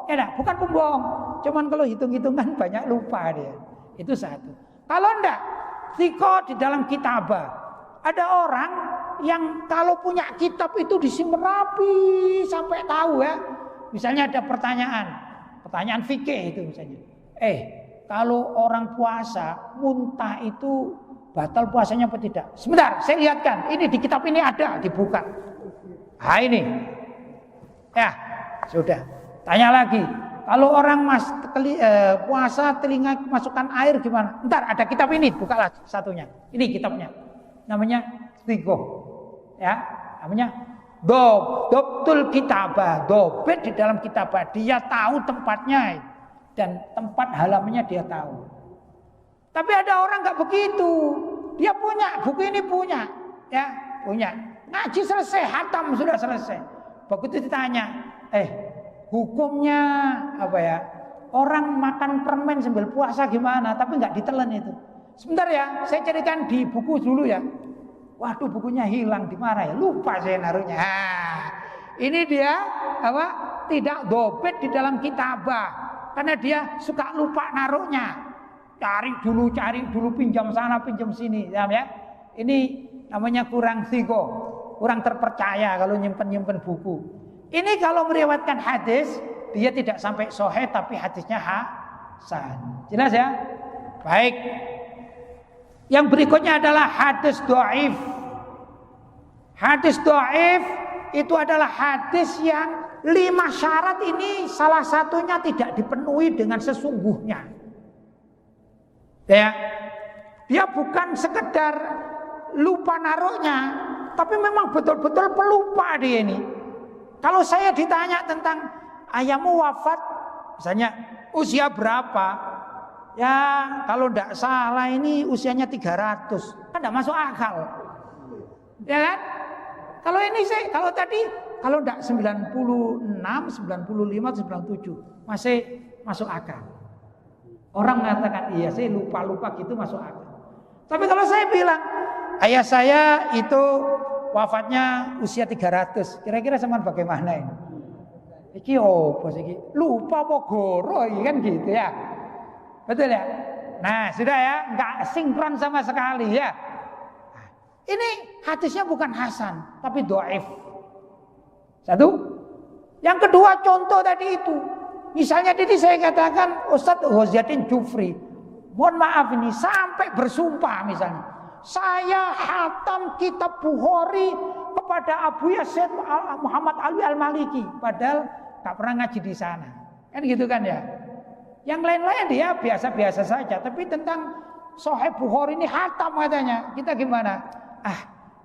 Ya bukan pembohong. Cuman kalau hitung-hitungan banyak lupa dia. Itu satu. Kalau enggak, thiqah di dalam kitabah. Ada orang yang kalau punya kitab itu disimpan rapi sampai tahu ya. Misalnya ada pertanyaan fikih itu misalnya. Kalau orang puasa muntah itu batal puasanya apa tidak? Sebentar, saya lihatkan. Ini di kitab ini ada, dibuka. Ini. Ya, sudah. Tanya lagi. Kalau orang puasa telinga masukkan air gimana? Ntar ada kitab ini, bukalah satunya. Ini kitabnya. Namanya thiqah. Ya, namanya dobtul kitabah. Dobet di dalam kitabah. Dia tahu tempatnya dan tempat halamannya dia tahu. Tapi ada orang nggak begitu. Dia punya buku ini punya, ya punya. Ngaji selesai, hatam sudah selesai. Begitu ditanya, hukumnya apa ya? Orang makan permen sambil puasa gimana? Tapi nggak ditelan itu. Sebentar ya, saya carikan di buku dulu ya. Waduh, bukunya hilang di mana ya? Lupa saya naruhnya. Ini dia tidak dobet di dalam kitabah karena dia suka lupa naruhnya. Cari dulu, pinjam sana, pinjam sini, ya. Ini namanya kurang thiqah, kurang terpercaya kalau nyimpen buku. Ini kalau meriwayatkan hadis, dia tidak sampai sahih tapi hadisnya hasan. Jelas ya? Baik. Yang berikutnya adalah hadis dhaif. Hadis dhaif itu adalah hadis yang 5 syarat ini salah satunya tidak dipenuhi dengan sesungguhnya. Ya, dia bukan sekedar lupa naruhnya, tapi memang betul-betul pelupa dia ini. Kalau saya ditanya tentang ayahmu wafat, misalnya usia berapa? Ya, kalau tidak salah ini usianya 300, kan tidak masuk akal. Ya kan? Kalau ini sih, kalau tidak 96, 95, 97 masih masuk akal. Orang mengatakan iya sih lupa-lupa gitu masuk akal. Tapi kalau saya bilang ayah saya itu wafatnya usia 300, kira-kira sama bagaimana ini? Iki opo sih? Lupa apa goro kan gitu ya. Betul ya? Nah, sudah ya, enggak sinkron sama sekali ya. Ini hadisnya bukan hasan, tapi dhaif. Satu. Yang kedua contoh tadi itu. Misalnya tadi saya katakan Ustadz Ghaziuddin Jufri. Mohon maaf ini sampai bersumpah misalnya. Saya hatam kitab Bukhari kepada Abu Yazid Muhammad Ali Al-Maliki. Padahal tak pernah ngaji di sana. Kan gitu kan ya. Yang lain-lain dia biasa-biasa saja. Tapi tentang Sahih Bukhari ini hatam katanya. Kita gimana?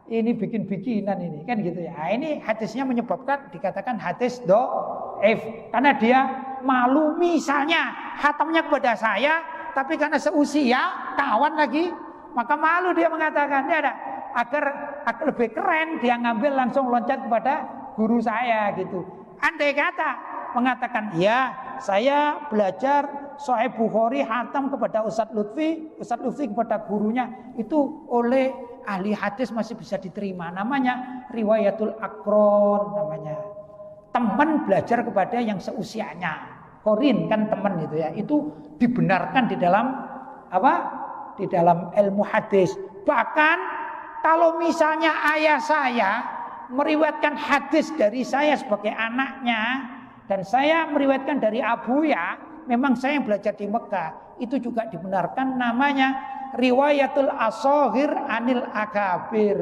Ini bikin-bikinan ini. Kan gitu ya. Ini hadisnya menyebabkan dikatakan hadis dhaif. Karena dia malu misalnya hatamnya kepada saya. Tapi karena seusia, kawan lagi. Maka malu dia mengatakan. Ya ada. Agar lebih keren dia ngambil langsung loncat kepada guru saya gitu. Andai kata mengatakan ya saya belajar Sahih Bukhari hatam kepada Ustadz Lutfi kepada gurunya itu oleh ahli hadis masih bisa diterima. Namanya riwayatul akron namanya. Teman belajar kepada yang seusianya. Korin kan teman gitu ya. Itu dibenarkan di dalam apa? Di dalam ilmu hadis. Bahkan kalau misalnya ayah saya meriwayatkan hadis dari saya sebagai anaknya dan saya meriwayatkan dari Abuya, memang saya yang belajar di Mekah, itu juga dibenarkan namanya riwayatul asohir anil akabir.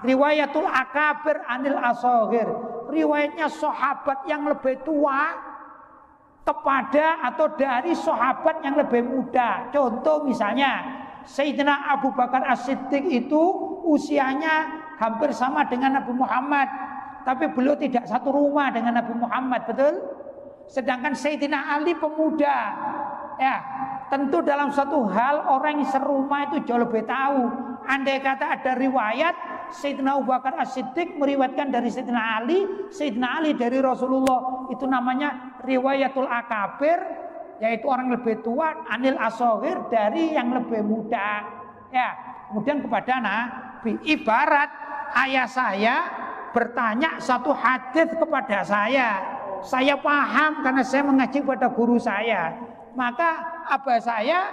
Riwayatul akabir anil asohir. Riwayatnya sahabat yang lebih tua kepada atau dari sahabat yang lebih muda. Contoh misalnya Sayyidina Abu Bakar As-Siddiq itu usianya hampir sama dengan Nabi Muhammad. Tapi beliau tidak satu rumah dengan Nabi Muhammad, betul? Sedangkan Sayyidina Ali pemuda. Ya, tentu dalam suatu hal orang yang serumah itu jauh lebih tahu. Andai kata ada riwayat Sayyidina Abu Bakar As-Siddiq meriwayatkan dari Sayyidina Ali dari Rasulullah. Itu namanya riwayatul akabir, yaitu orang lebih tua, anil asohir dari yang lebih muda. Ya, kemudian kepada Nabi. Ibarat ayah saya bertanya satu hadis kepada saya paham karena saya mengaji kepada guru saya. Maka abah saya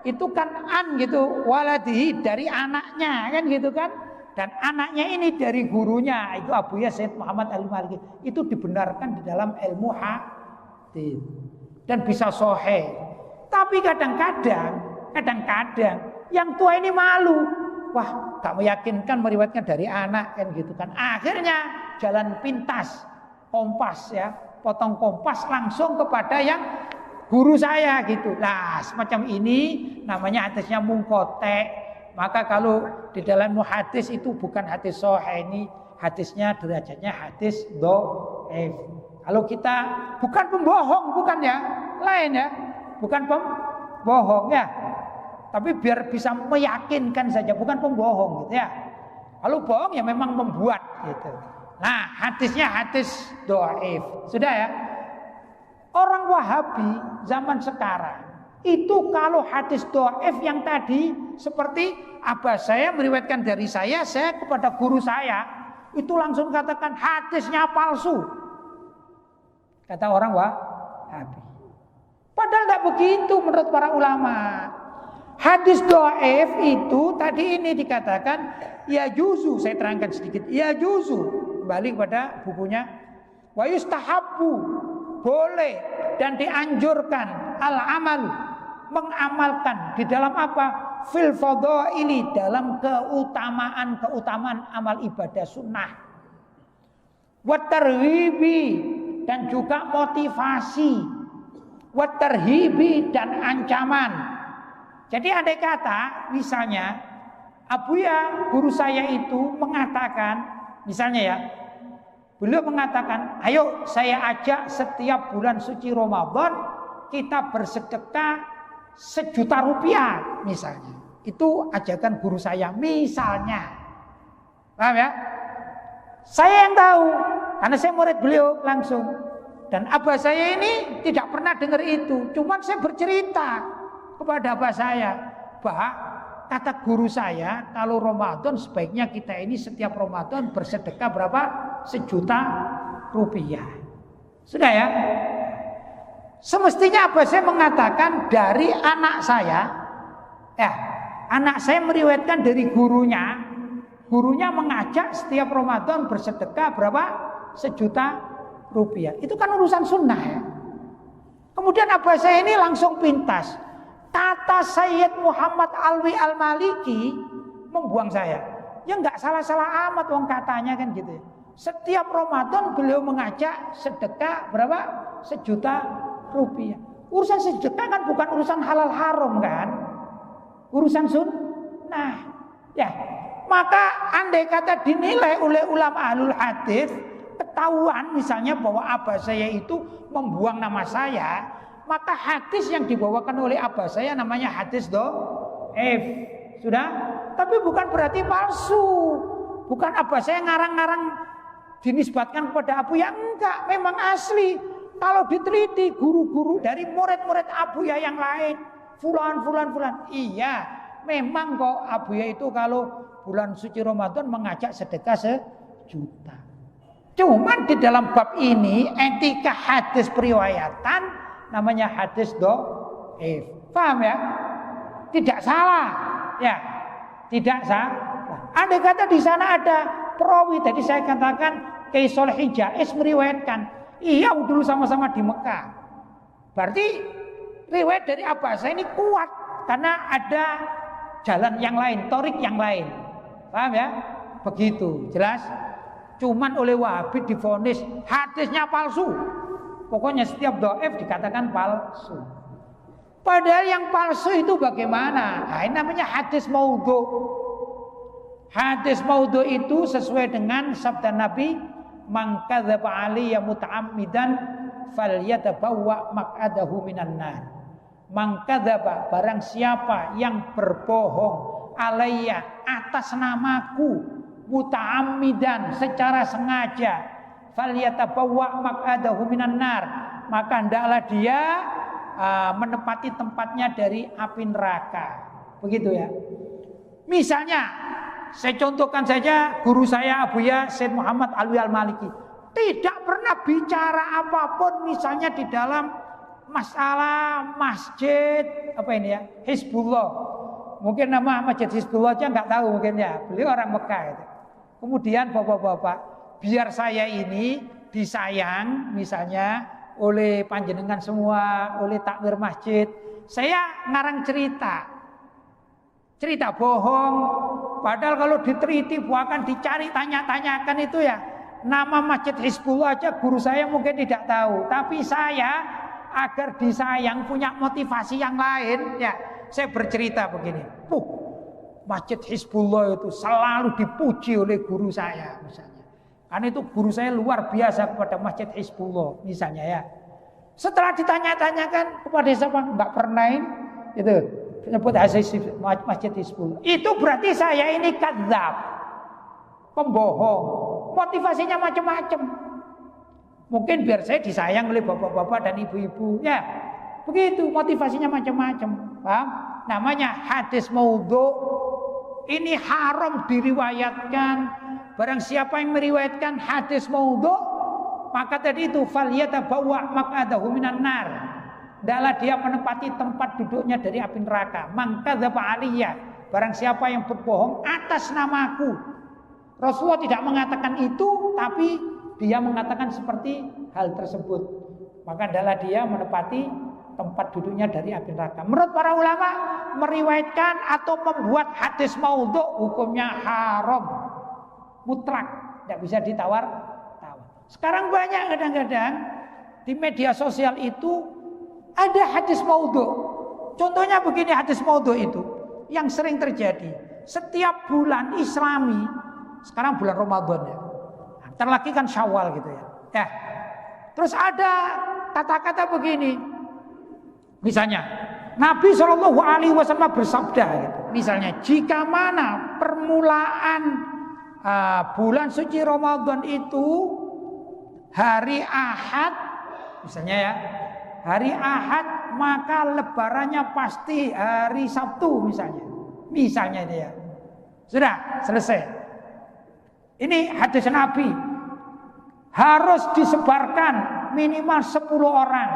itu kan gitu, waladihi dari anaknya kan gitu kan. Dan anaknya ini dari gurunya, itu Abu Yazid Muhammad Al-Maliki. Itu dibenarkan di dalam ilmu hadis. Dan bisa sahih. Tapi kadang-kadang yang tua ini malu. Wah, gak meyakinkan meriwayatkan dari anak kan gitu kan. Akhirnya jalan pintas, kompas ya, potong kompas langsung kepada yang guru saya gitu. Nah, semacam ini namanya hadisnya mungkote. Maka kalau di dalam hadis itu bukan hadis sahih, ini hadisnya derajatnya hadis dhaif. Kalau kita bukan pembohong, bukan ya, lain ya, bukan pembohong ya. Tapi biar bisa meyakinkan saja, bukan pembohong gitu ya. Kalau bohong ya memang membuat gitu. Nah, hadisnya hadis dhaif. Sudah ya. Orang Wahabi zaman sekarang itu kalau hadis dhaif yang tadi seperti abah saya meriwayatkan dari saya kepada guru saya, itu langsung katakan hadisnya palsu. Kata orang Wahabi. Padahal tidak begitu menurut para ulama. Hadis dhaif itu tadi ini dikatakan ya juzu, saya terangkan sedikit. Ya juzu, kembali kepada bukunya. Wa yustahabbu, boleh dan dianjurkan al-amalu, mengamalkan di dalam apa? Fil fadhaili, dalam keutamaan amal ibadah sunnah. Wa tarhibi, dan juga motivasi. Wa tarhibi, dan ancaman. Jadi andai kata misalnya Abuya guru saya itu mengatakan, misalnya ya, beliau mengatakan, ayo saya ajak setiap bulan suci Ramadan kita bersedekah 1 juta rupiah misalnya. Itu ajakan guru saya misalnya. Paham ya? Saya yang tahu karena saya murid beliau langsung. Dan abah saya ini tidak pernah dengar itu. Cuman saya bercerita kepada abah saya, bah, kata guru saya, kalau Ramadan sebaiknya kita ini setiap Ramadan bersedekah berapa? 1 juta rupiah. Sudah ya? Semestinya abah saya mengatakan dari anak saya, ya, anak saya meriwayatkan dari gurunya. Gurunya mengajak setiap Ramadan bersedekah berapa? 1 juta rupiah. Itu kan urusan sunnah ya. Kemudian abah saya ini langsung pintas. Kata Sayyid Muhammad Alwi Al-Maliki membuang saya. Ya enggak salah-salah amat wong katanya kan gitu ya. Setiap Ramadan beliau mengajak sedekah berapa? 1 juta rupiah. Urusan sedekah kan bukan urusan halal haram kan? Urusan sunnah. Ya, maka andai kata dinilai oleh ulama ahlul hadis, ketahuan misalnya bahwa abah saya itu membuang nama saya, maka hadis yang dibawakan oleh abah saya namanya hadis dhaif. Sudah? Tapi bukan berarti palsu. Bukan abah saya ngarang-ngarang dinisbatkan kepada Abu ya, enggak, memang asli. Kalau diteliti guru-guru dari murid-murid Abu ya yang lain, fulan, iya, memang kok Abu ya itu kalau bulan suci Ramadan mengajak sedekah 1 juta. Cuman di dalam bab ini etika hadis periwayatan namanya hadis dhaif. Paham ya? Tidak salah. Ya, tidak salah. Andai kata di sana ada perawi, tadi saya katakan Kiai Shalih Hijais meriwayatkan, iya dulu sama-sama di Mekah. Berarti riwayat dari abah saya ini kuat karena ada jalan yang lain, torik yang lain. Paham ya? Begitu, jelas. Cuman oleh Wahabi divonis hadisnya palsu. Pokoknya setiap dhaif dikatakan palsu. Padahal yang palsu itu bagaimana? Nah, ini namanya hadis maudhu. Hadis maudhu itu sesuai dengan sabda Nabi, "Man kadzdzaba alayya muta'ammidan falyatabawwa maq'adahu minan nar." Man kadzdzaba, barang siapa yang berbohong alayya, atas namaku, muta'ammidan, secara sengaja, falyatabawwa maq'adahu minan nar, maka hendaklah dia menempati tempatnya dari api neraka. Begitu ya. Misalnya, saya contohkan saja guru saya Abuya Said Muhammad Alwi Al-Maliki tidak pernah bicara apapun misalnya di dalam masalah masjid apa ini ya, Hizbullah. Mungkin nama masjid Hizbullah aja nggak tahu mungkin ya. Beliau orang Mekah itu. Kemudian bapak-bapak, biar saya ini disayang misalnya oleh panjenengan semua, oleh takmir masjid, saya ngarang cerita bohong. Padahal kalau diteliti bahkan dicari tanya-tanyakan itu ya, nama masjid Hizbullah aja guru saya mungkin tidak tahu. Tapi saya agar disayang punya motivasi yang lain ya, saya bercerita begini. Masjid Hizbullah itu selalu dipuji oleh guru saya misalnya. Karena itu guru saya luar biasa kepada masjid Hizbullah misalnya ya. Setelah ditanya-tanyakan kepada siapa, nggak pernah ini, itu menyebut masjid Hizbullah. Itu berarti saya ini kadzab, pembohong. Motivasinya macam-macam. Mungkin biar saya disayang oleh bapak-bapak dan ibu-ibu. Ya, begitu motivasinya macam-macam. Paham? Namanya hadis maudhu. Ini haram diriwayatkan. Barang siapa yang meriwayatkan hadis maudhu, maka tadi itu falyatabawwa maq'adahu minan nar. Hendaklah dia menempati tempat duduknya dari api neraka. Man kadzdzaba alayya, barang siapa yang berbohong atas namaku. Rasulullah tidak mengatakan itu, tapi dia mengatakan seperti hal tersebut. Maka hendaklah dia menempati tempat duduknya dari api neraka. Menurut para ulama, meriwayatkan atau membuat hadis maudhu hukumnya haram. Mutlak, tidak bisa ditawar-tawar. Sekarang banyak kadang-kadang di media sosial itu ada hadis maudhu. Contohnya begini hadis maudhu itu yang sering terjadi. Setiap bulan Islami, sekarang bulan Ramadan ya, terlaki kan Syawal gitu ya. Terus ada kata-kata begini, misalnya Nabi SAW bersabda gitu. Misalnya jika mana permulaan bulan suci Ramadan itu hari Ahad, misalnya ya, hari Ahad, maka lebarannya pasti hari Sabtu misalnya itu ya. Sudah selesai. Ini hadis Nabi harus disebarkan minimal 10 orang.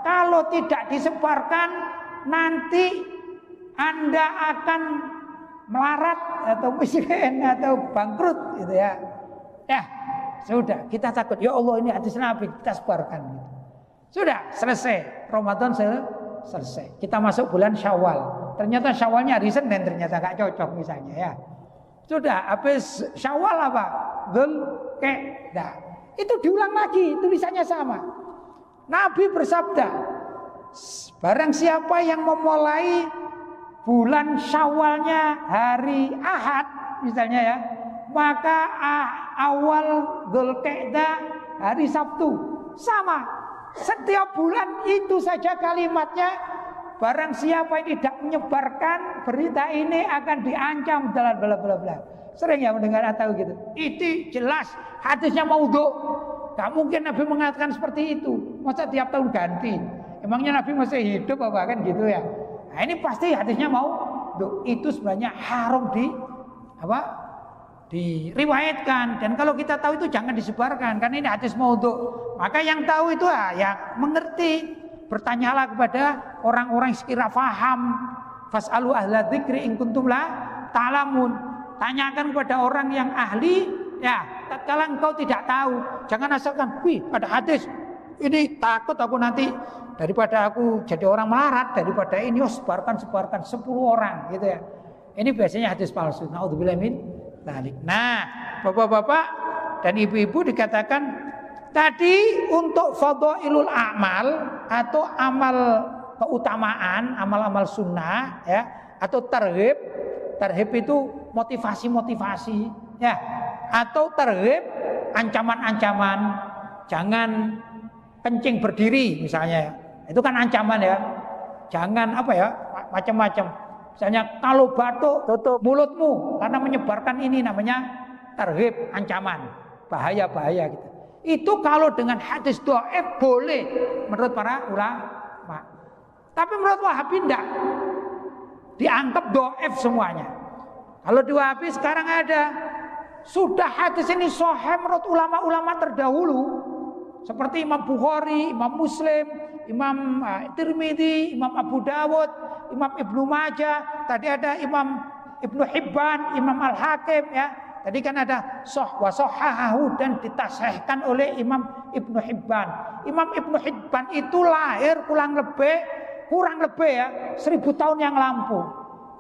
Kalau tidak disebarkan nanti Anda akan melarat atau miskin atau bangkrut gitu ya. Ya, sudah kita takut. Ya Allah, ini hadis Nabi, kita sebarkan gitu. Sudah selesai. Ramadan selesai. Kita masuk bulan Syawal. Ternyata Syawalnya hari Senin, ternyata gak cocok misalnya ya. Sudah, habis Syawal apa? Dzulqa'dah. Itu diulang lagi, tulisannya sama. Nabi bersabda, barang siapa yang memulai bulan Syawalnya hari Ahad misalnya ya, maka awal Dzulqa'dah hari Sabtu. Sama. Setiap bulan itu saja kalimatnya. Barang siapa yang tidak menyebarkan berita ini akan diancam bla bla bla bla. Sering ya mendengar atau gitu. Itu jelas hadisnya maudhu. Gak mungkin Nabi mengatakan seperti itu. Masa tiap tahun ganti? Emangnya Nabi masih hidup apa kan gitu ya? Nah, ini pasti hadisnya maudhu. Itu sebenarnya haram diriwayatkan. Dan kalau kita tahu itu jangan disebarkan karena ini hadis maudhu. Maka yang tahu itu ya mengerti. Bertanyalah kepada orang-orang yang sekira faham. Fas'alu ahla dzikri in kuntum la ta'lamun. Tanyakan kepada orang yang ahli ya, tatkala engkau tidak tahu. Jangan asalkan, wih ada hadis. Ini takut aku nanti daripada aku jadi orang melarat, daripada ini sebarkan 10 orang gitu ya. Ini biasanya hadis palsu. Naudzubillah min dzalik. Nah, Bapak-bapak dan ibu-ibu dikatakan tadi untuk fadhailul a'mal atau amal keutamaan, amal-amal sunnah ya, atau targhib. Targhib itu motivasi-motivasi ya, atau targhib ancaman-ancaman. Jangan kencing berdiri misalnya ya. Itu kan ancaman ya. Jangan macam-macam. Misalnya kalau batuk tutup mulutmu karena menyebarkan ini, namanya targhib, ancaman, bahaya-bahaya gitu. Itu kalau dengan hadis dhaif boleh menurut para ulama. Tapi menurut Wahabi enggak. Dianggap dhaif semuanya. Kalau di Wahabi sekarang ada sudah hadis ini sahih menurut ulama-ulama terdahulu seperti Imam Bukhari, Imam Muslim, Imam Tirmidzi, Imam Abu Dawud, Imam Ibnu Majah, tadi ada Imam Ibnu Hibban, Imam Al-Hakim ya. Tadi kan ada sahhahu dan ditasahihkan oleh Imam Ibnu Hibban. Imam Ibnu Hibban itu lahir kurang lebih ya 1000 tahun yang lampau.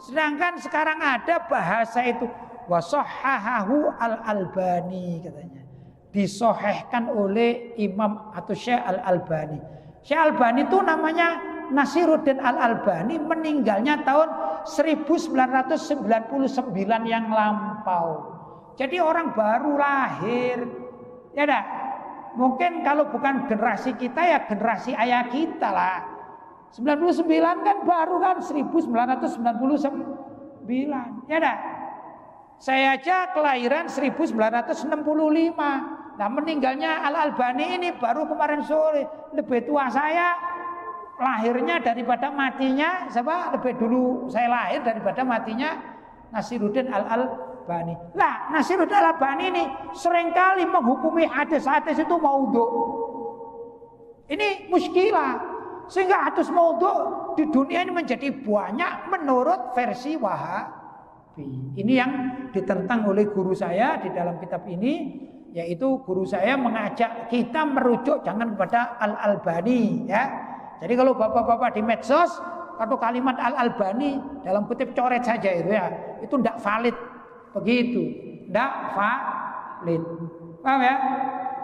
Sedangkan sekarang ada bahasa itu sahhahu Al-Albani katanya. Disahihkan oleh Imam atau Syekh Al-Albani. Syekh Albani itu namanya Nasiruddin Al-Albani, meninggalnya tahun 1999 yang lampau. Jadi orang baru lahir, ya dah. Mungkin kalau bukan generasi kita ya generasi ayah kita lah. 99 kan baru kan 1999, ya dah. Saya aja kelahiran 1965. Nah meninggalnya Al-Albani ini baru kemarin sore. Lebih tua saya lahirnya daripada matinya. Siapa? Lebih dulu saya lahir daripada matinya Nasiruddin Al-Albani. Lah, Nasiruddin Al-Albani ini seringkali menghukumi hadis-hadis itu maudhu. Ini muskilah. Sehingga hadis maudhu di dunia ini menjadi banyak menurut versi Wahabi. Ini yang ditentang oleh guru saya di dalam kitab ini, yaitu guru saya mengajak kita merujuk jangan kepada Al-Albani ya. Jadi kalau bapak-bapak di medsos atau kalimat Al-Albani dalam kutip coret saja itu ya, itu tidak valid. Begitu, tidak valid. Paham ya?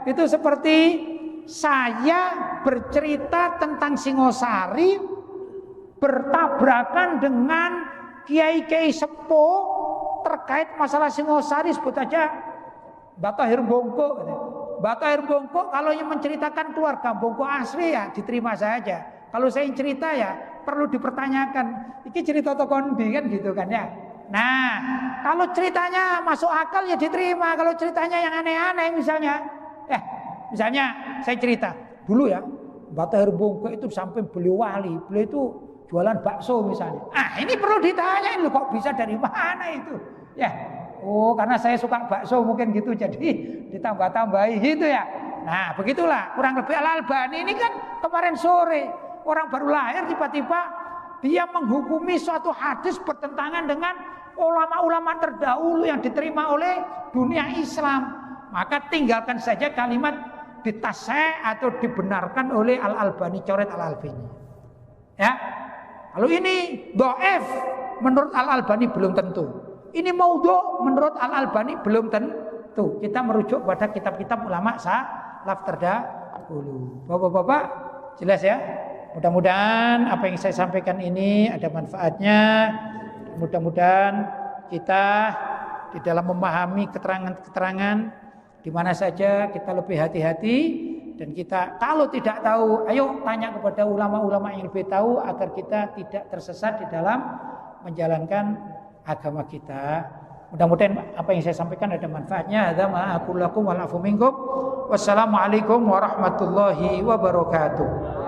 Itu seperti saya bercerita tentang Singosari bertabrakan dengan kiai-kiai sepuh terkait masalah Singosari, sebut aja Bathahir Bongko. Bathahir Bongko kalau yang menceritakan keluarga Bongko asli ya diterima saja. Kalau saya cerita ya perlu dipertanyakan. Ini cerita tokondi kan gitu kan ya. Nah, kalau ceritanya masuk akal ya diterima. Kalau ceritanya yang aneh-aneh misalnya, misalnya saya cerita dulu ya, Bathahir Bongko itu sampai beliau wali, beliau itu jualan bakso misalnya. Ini perlu ditanyain loh, kok bisa dari mana itu? Ya, oh karena saya suka bakso mungkin gitu, jadi ditambah-tambahi gitu ya. Nah begitulah kurang lebih Al-Albani ini kan kemarin sore orang baru lahir tiba-tiba dia menghukumi suatu hadis bertentangan dengan ulama-ulama terdahulu yang diterima oleh dunia Islam, maka tinggalkan saja kalimat ditasih atau dibenarkan oleh Al-Albani, coret Al-Albani. Ya. Kalau ini dhaif menurut Al-Albani belum tentu. Ini maudhu menurut Al-Albani belum tentu. Kita merujuk pada kitab-kitab ulama salaf terdahulu. Bapak-bapak, jelas ya? Mudah-mudahan apa yang saya sampaikan ini ada manfaatnya. Mudah-mudahan kita di dalam memahami keterangan-keterangan di mana saja kita lebih hati-hati, dan kita kalau tidak tahu, ayo tanya kepada ulama-ulama yang lebih tahu agar kita tidak tersesat di dalam menjalankan agama kita. Mudah-mudahan apa yang saya sampaikan ada manfaatnya. Hadza ma aqulu lakum wal afu minkum. Wassalamualaikum warahmatullahi wabarakatuh.